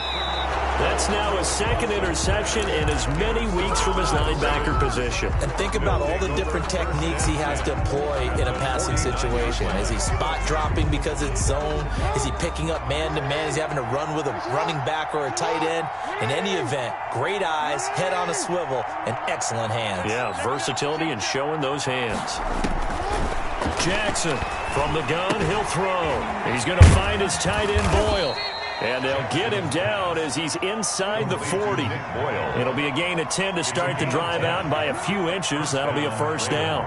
That's now his 2nd interception in as many weeks from his linebacker position. And think about all the different techniques he has to employ in a passing situation. Is he spot dropping because it's zone? Is he picking up man-to-man? Is he having to run with a running back or a tight end? In any event, great eyes, head on a swivel, and excellent hands. Yeah, versatility and showing those hands. Jackson from the gun, he'll throw. He's going to find his tight end, Boyle. And they'll get him down as he's inside the 40. It'll be a gain of 10 to start the drive out, and by a few inches, that'll be a first down.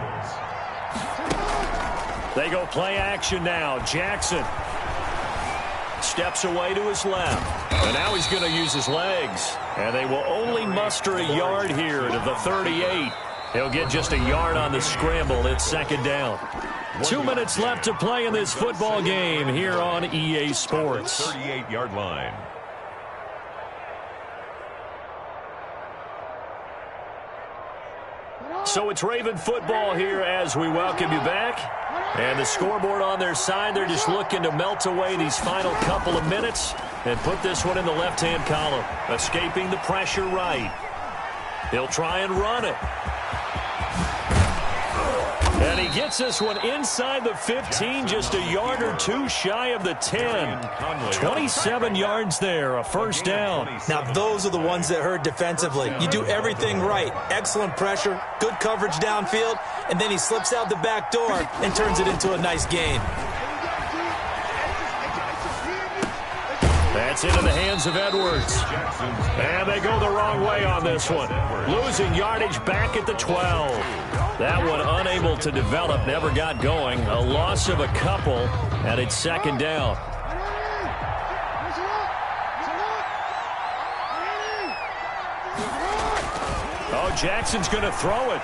They go play action now. Jackson steps away to his left. And now he's going to use his legs. And they will only muster a yard here to the 38. He'll get just a yard on the scramble. It's second down. 2 minutes left to play in this football game here on EA Sports. 38-yard line. So it's Raven football here as we welcome you back. And the scoreboard on their side, they're just looking to melt away these final couple of minutes and put this one in the left-hand column. Escaping the pressure right. He'll try and run it. And he gets this one inside the 15, just a yard or two shy of the 10. 27 yards there, a first down. Now, those are the ones that hurt defensively. You do everything right. Excellent pressure, good coverage downfield, and then he slips out the back door and turns it into a nice gain. That's into the hands of Edwards. And they go the wrong way on this one. Losing yardage back at the 12. That one unable to develop, never got going. A loss of a couple, and it's second down. Oh, Jackson's going to throw it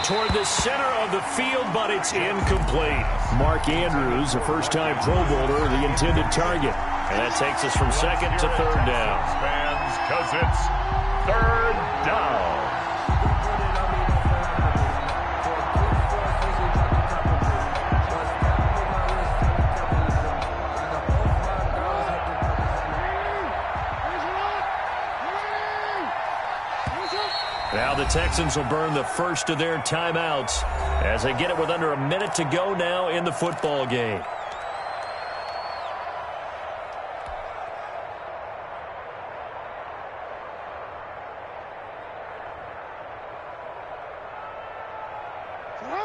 toward the center of the field, but it's incomplete. Mark Andrews, a first-time Pro Bowler, the intended target. And that takes us from second to third down. Fans, because it's third down. Now the Texans will burn the first of their timeouts as they get it with under a minute to go now in the football game.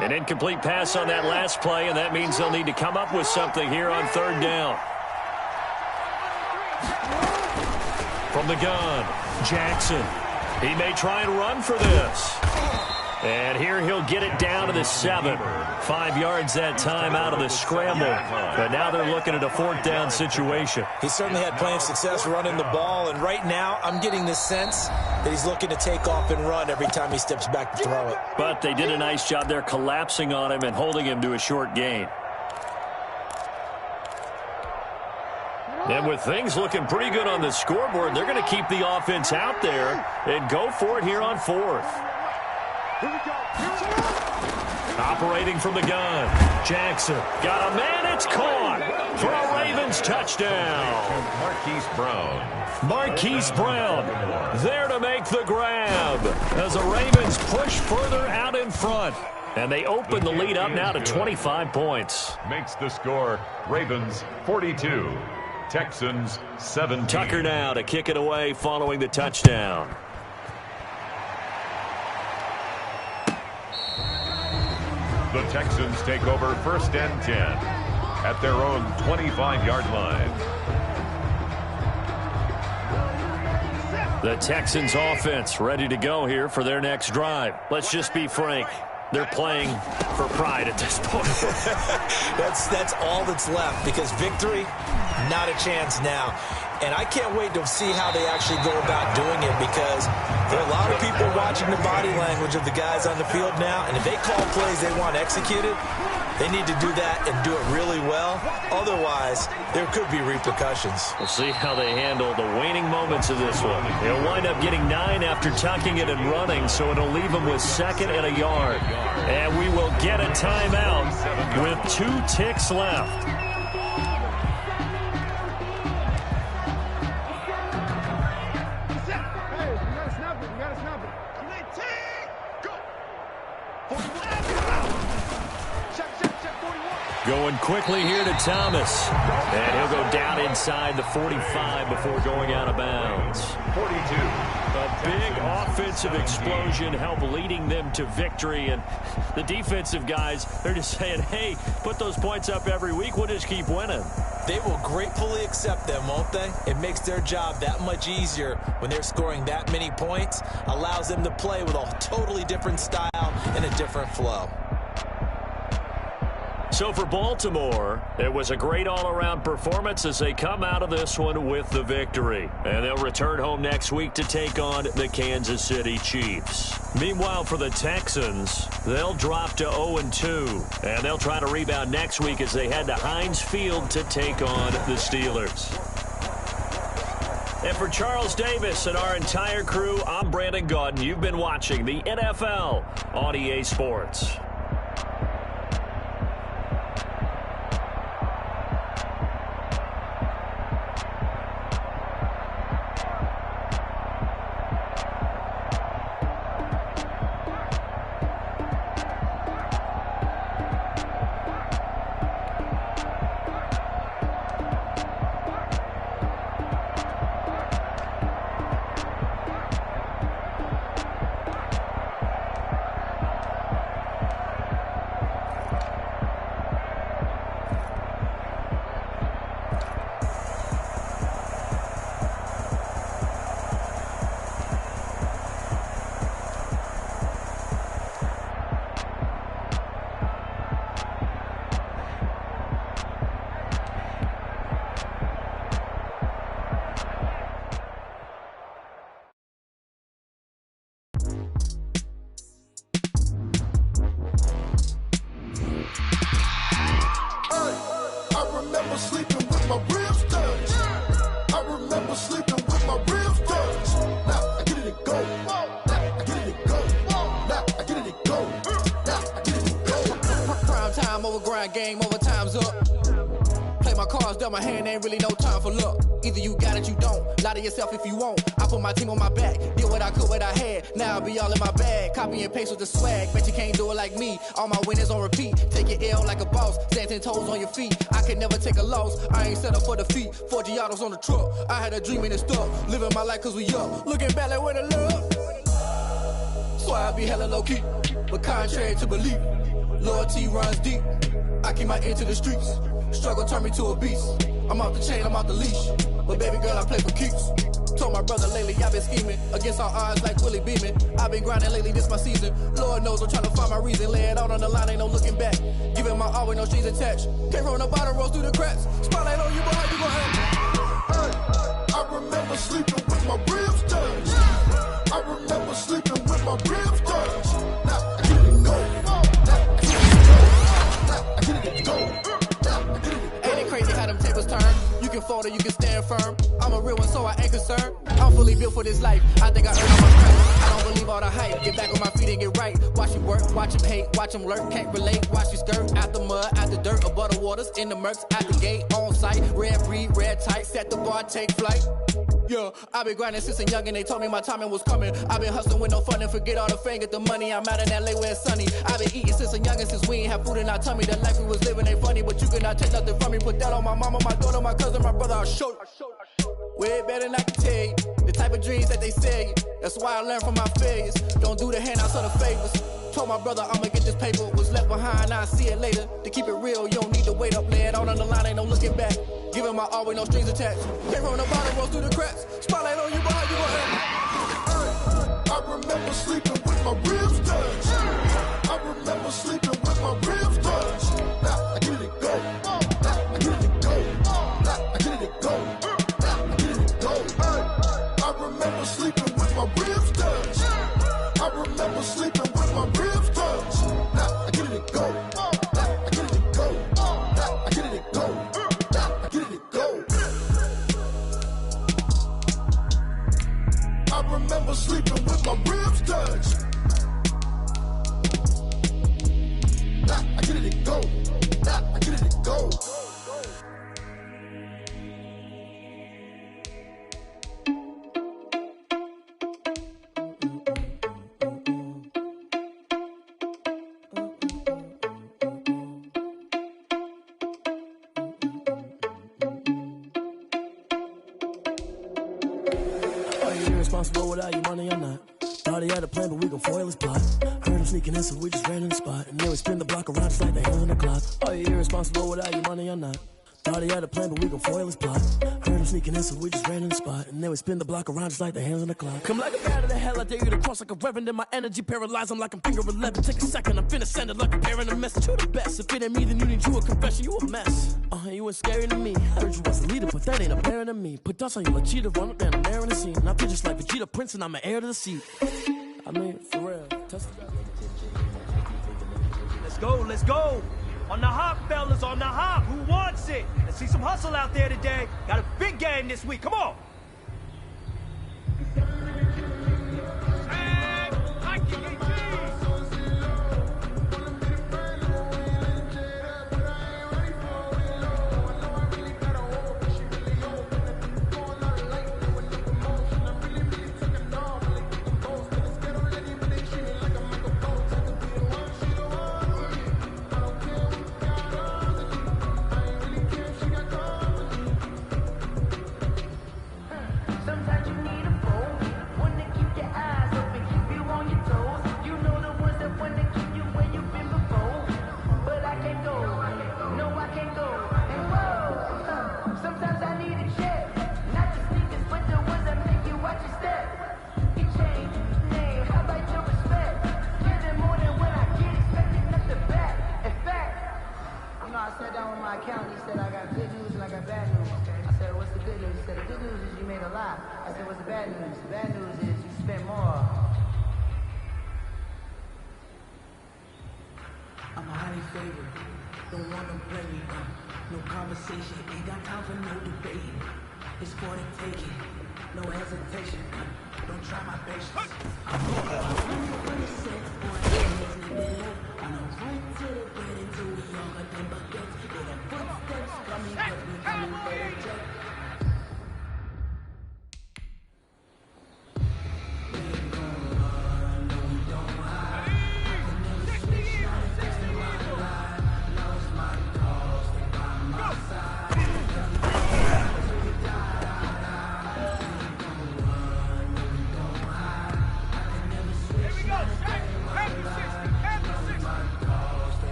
An incomplete pass on that last play, and that means they'll need to come up with something here on third down. From the gun, Jackson. He may try and run for this. And here he'll get it down to the 7. 5 yards that time out of the scramble. But now they're looking at a fourth down situation. He certainly had plenty of success running the ball, and right now I'm getting the sense that he's looking to take off and run every time he steps back to throw it. But they did a nice job there collapsing on him and holding him to a short gain. And with things looking pretty good on the scoreboard, they're going to keep the offense out there and go for it here on fourth. Operating from the gun, Jackson got a man, it's caught for a Ravens touchdown. Marquise Brown there to make the grab as the Ravens push further out in front. And they open the lead up now to 25 points. Makes the score Ravens 42. Texans 17. Tucker now to kick it away following the touchdown. The Texans take over first and 10 at their own 25-yard line. The Texans offense ready to go here for their next drive. Let's just be frank. They're playing for pride at this point. That's all that's left, because victory, not a chance now. And I can't wait to see how they actually go about doing it, because there are a lot of people watching the body language of the guys on the field now, and if they call plays they want executed, they need to do that and do it really well. Otherwise, there could be repercussions. We'll see how they handle the waning moments of this one. They'll wind up getting 9 after tucking it and running, so it'll leave them with second and a yard. And we will get a timeout with 2 ticks left. Going quickly here to Thomas. And he'll go down inside the 45 before going out of bounds. 42. A big offensive explosion helped leading them to victory. And the defensive guys, they're just saying, hey, put those points up every week. We'll just keep winning. They will gratefully accept them, won't they? It makes their job that much easier when they're scoring that many points. Allows them to play with a totally different style and a different flow. So for Baltimore, it was a great all-around performance as they come out of this one with the victory. And they'll return home next week to take on the Kansas City Chiefs. Meanwhile, for the Texans, they'll drop to 0-2. And they'll try to rebound next week as they head to Heinz Field to take on the Steelers. And for Charles Davis and our entire crew, I'm Brandon Gaudin. You've been watching the NFL on EA Sports. Game over, time's up. Play my cards, dealt my hand, ain't really no time for luck. Either you got it, you don't. Lie to yourself if you won't. I put my team on my back, did what I could, what I had. Now I'll be all in my bag, copy and paste with the swag. Bet you can't do it like me. All my winners on repeat. Take your L like a boss, stand 10 toes on your feet. I can never take a loss, I ain't set up for defeat. 4 Giottos on the truck, I had a dream and it's stuck. Living my life cause we up, looking back like where the love. So I be hella low key, but contrary to belief, loyalty runs deep. I keep my ear to the streets. Struggle turned me to a beast. I'm off the chain, I'm off the leash. But baby girl, I play for keeps. Told my brother lately, I've been scheming against all odds like Willie Beeman. I've been grinding lately, this my season. Lord knows I'm trying to find my reason. Lay it out on the line, ain't no looking back. Giving my all with no strings attached. Can't roll no bottom, rolls through the cracks. Spotlight on you, but how you gon' have? I remember sleeping with my ribs touched. I remember sleeping with my ribs touched. Now I get it go. Ain't it crazy how them tables turn? You can fold or you can stand firm. I'm a real one, so I ain't concerned. I'm fully built for this life. I think I earned all my stripes. I don't believe all the hype. Get back on my feet and get right. Watch you work, watch him hate, watch him lurk. Can't relate, watch you skirt. Out the mud, out the dirt, above the waters, in the murks, out the gate, on site. Red breed, red tight, set the bar, take flight. Yeah, I've been grinding since a young and they told me my timing was coming. I've been hustling with no fun and forget all the fame, get the money. I'm out in LA where it's sunny. I've been eating since a young and since we ain't have food in our tummy. The life we was living ain't funny, but you cannot take nothing from me. Put that on my mama, my daughter, my cousin, my brother, I'll show you. Way better than I can tell you. The type of dreams that they sell you. That's why I learned from my failures. Don't do the handouts or the favors. Told my brother I'ma get this paper. Was left behind, I'll see it later. To keep it real, you don't need to wait up. Lay it out on the line, ain't no looking back. Giving my all with no strings attached. Can't roll no bottom, rolls through the cracks. Spotlight on you, but how you gon' have? I remember sleeping with my ribs touched. I remember sleeping with my ribs touched. Now I get it go. Now I get it go. Now I get it go. Now I get it go. I remember sleeping with my ribs touched. I remember sleeping with my ribs touched. Now I get it go. Now I get it go. Now I get it go. Now I get it go. I remember sleeping with my ribs touched. Now I get it go. Now I get it go. Responsible without your money or not. Thought he had a plan, but we gon' foil his plot. Heard him sneaking in, so we just ran in the spot. And then we spin the block around just like the hell in the clock. Are you irresponsible without your money or not? Thought he had a plan, but we gon' foil his plot. Heard him sneaking in, so we just ran in the spot. And then we spin the block around just like the hands on the clock. Come like a bat of the hell, I dare you to cross like a reverend. In my energy paralyzed, I'm like I'm finger 11. Take a second, I'm finna send it like a parent a message. You the best, if it ain't me, then you need you a confession. You a mess, you ain't scary to me. Heard you was a leader, but that ain't apparent to me. Put dust on you like cheetah, run up down the narrow in the scene. I feel just like Vegeta Prince, and I'm an heir to the seat. I mean, for real. Let's go, let's go. On the hop, fellas, on the hop. Who wants it? Let's see some hustle out there today. Got a big game this week. Come on.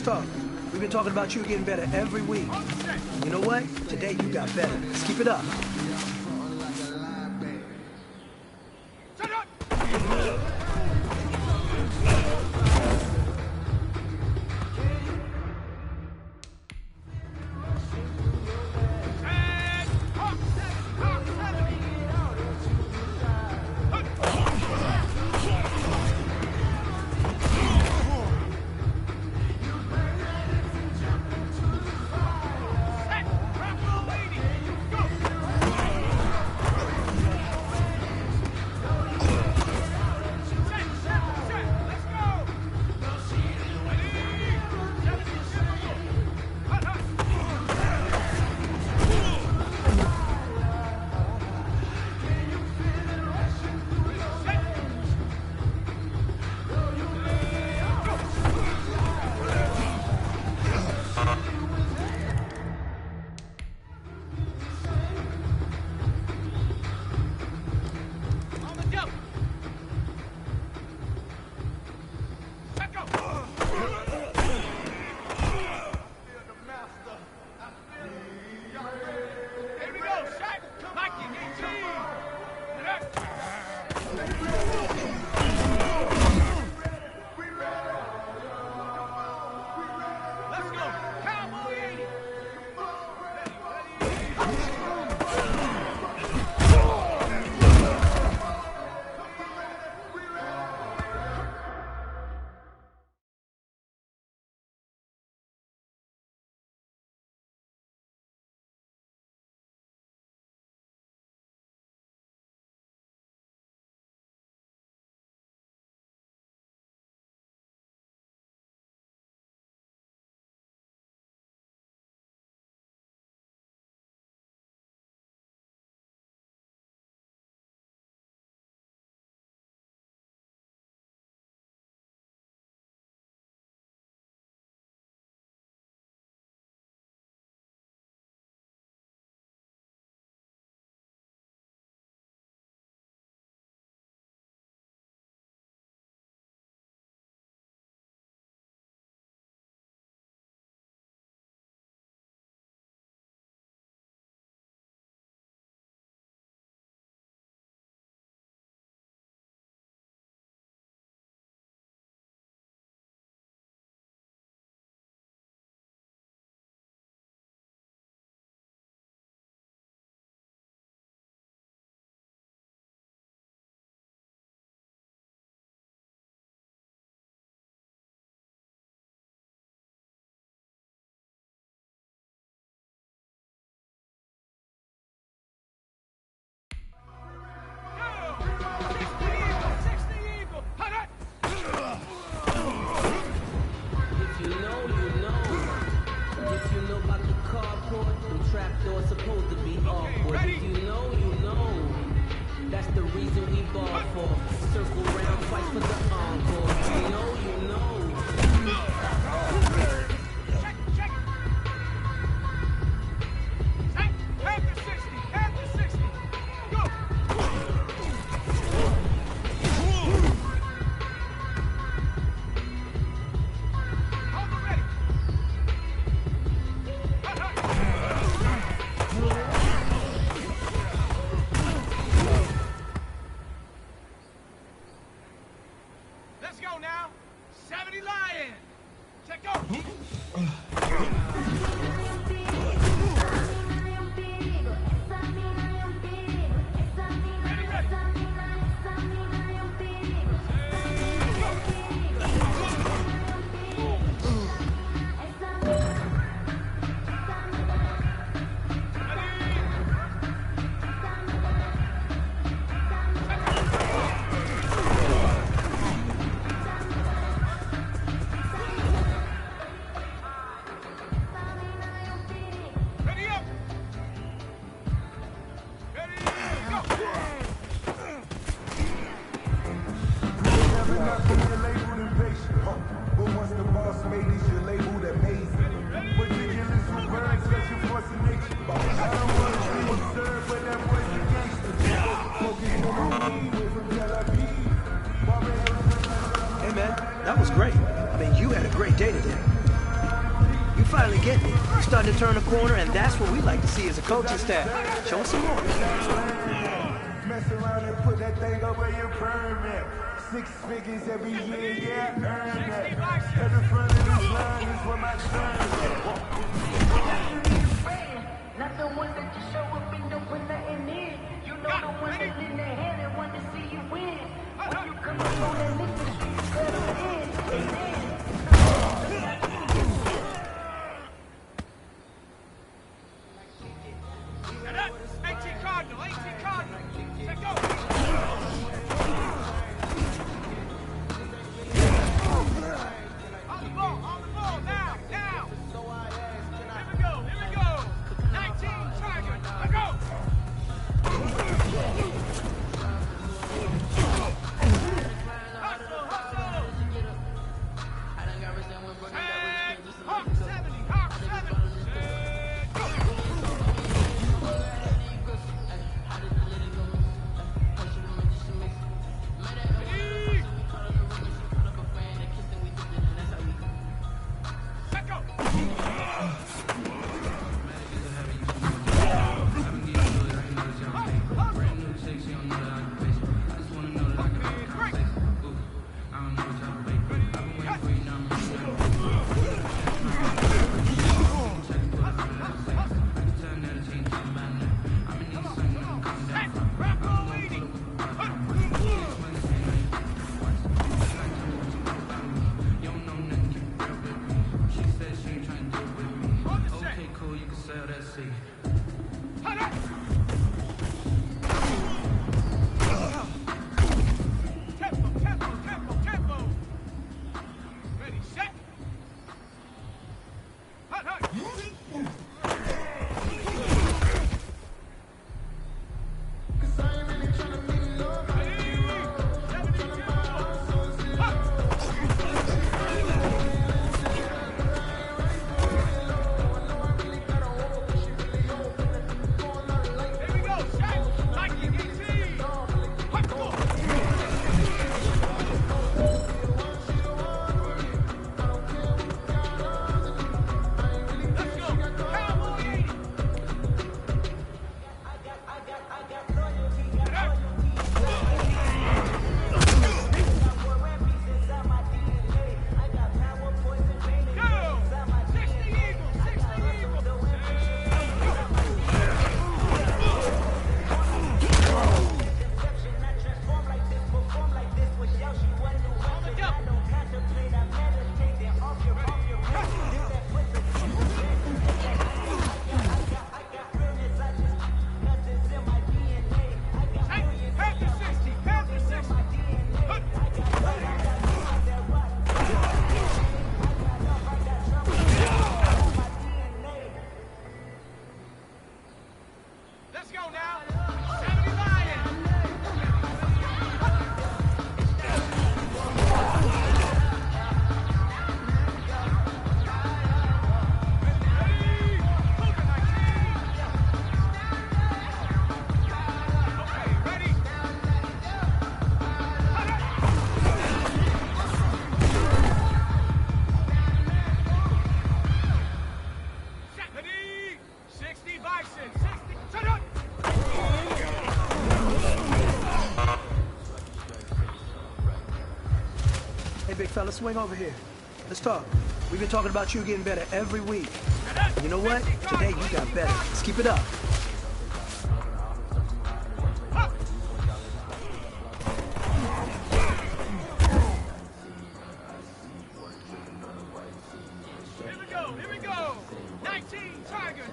let's talk. We've been talking about you getting better every week. You know what? Today you got better. Let's keep it up. Let's go now. 7 starting to turn a corner, and that's what we like to see as a coaching staff. Show us some more. Mess around and put that thing over your permit. 6 figures every year, yeah, earn that. At the front of this line is where my turn Not the ones that just show up and don't put nothing in. You know the ones that in their hand and want to see you win. When you come up on that list, you settle in. Fella, swing over here. Let's talk. We've been talking about you getting better every week. You know what? Today you got better. Let's keep it up. Here we go. 19 Tigers.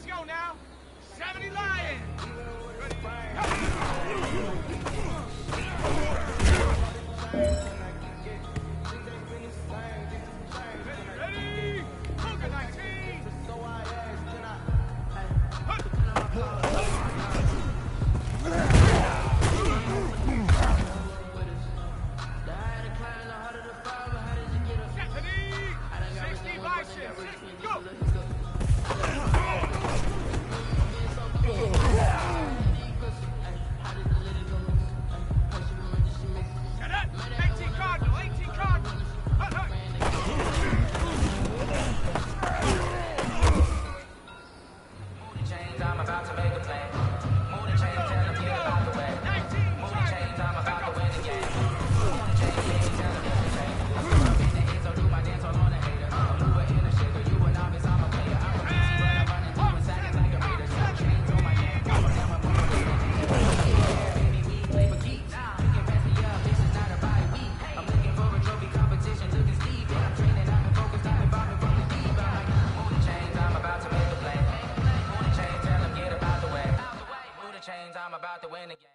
Let's go now. 70 Lions. Ready? Cougar 19. I'm about to win again.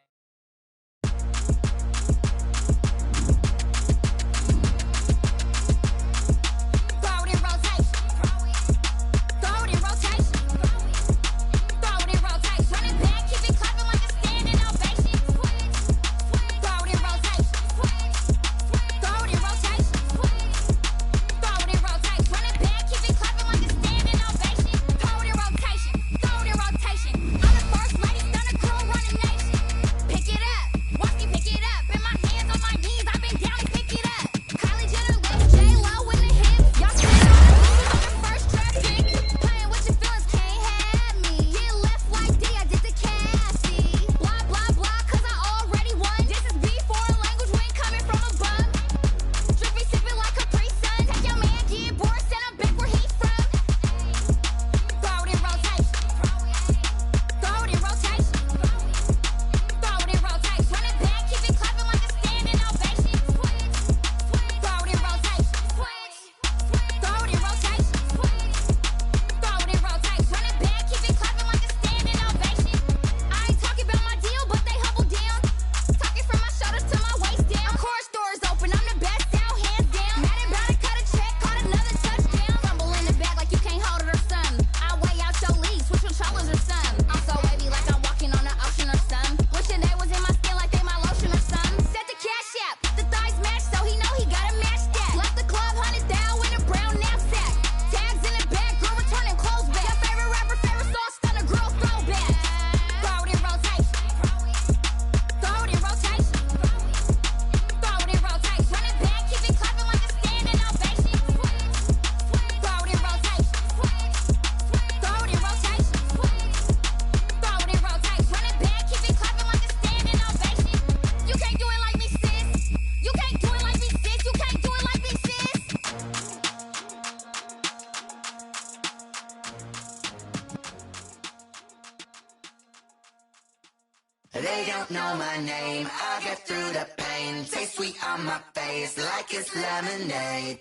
They don't know my name, I get through the pain. Taste sweet on my face like it's lemonade.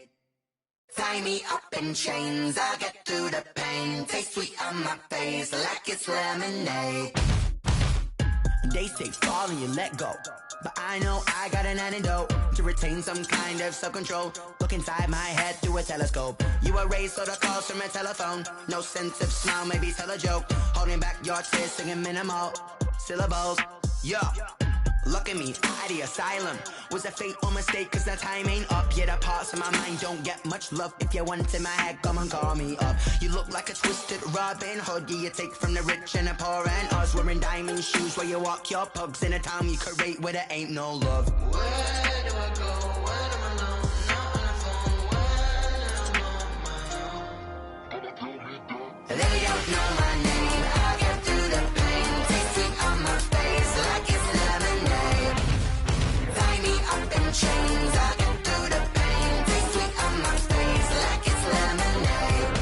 Tie me up in chains, I get through the pain. Taste sweet on my face like it's lemonade. They say fall and you let go, but I know I got an antidote to retain some kind of self-control. Look inside my head through a telescope. You erase all the calls from a telephone. No sense of smile, maybe tell a joke. Holding back your tears, singing minimal syllables. Yo, look at me, out the asylum. Was a fate or mistake, cause the time ain't up. Yeah, the parts of my mind don't get much love. If you want in my head, come and call me up. You look like a twisted Robin Hood. Yeah, you take from the rich and the poor and us. Wearing diamond shoes where you walk your pugs in a town you create where there ain't no love. Where do I go? When I'm alone? Not on the phone. When I'm on my own. They don't know my name, I get through the pain. Taste sweet on my face like it's lemonade. Tie me up in chains, I get through the pain. Taste sweet on my face like it's lemonade.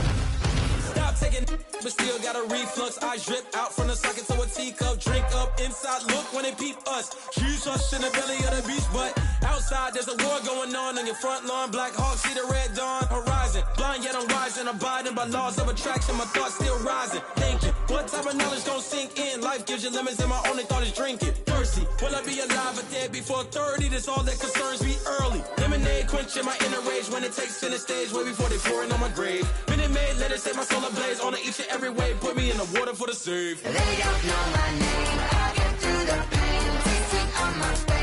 Stop taking but still got a reflux. I drip out from the socket to a teacup. Drink up inside, look when they peep us. Jesus in the belly of the beast, but out outside, there's a war going on your front lawn. Black Hawk, see the red dawn horizon. Blind yet I'm rising, abiding by laws of attraction. My thoughts still rising, thinking, what type of knowledge gon' sink in? Life gives you lemons and my only thought is drinking. Thirsty, will I be alive or dead before 30? That's all that concerns me early. Lemonade quenching my inner rage when it takes center stage way before they pouring on my grave. Minute Maid, let it set my soul ablaze on each and every way. Put me in the water for the save. They don't know my name, I get through the pain. Taste sweet on my face.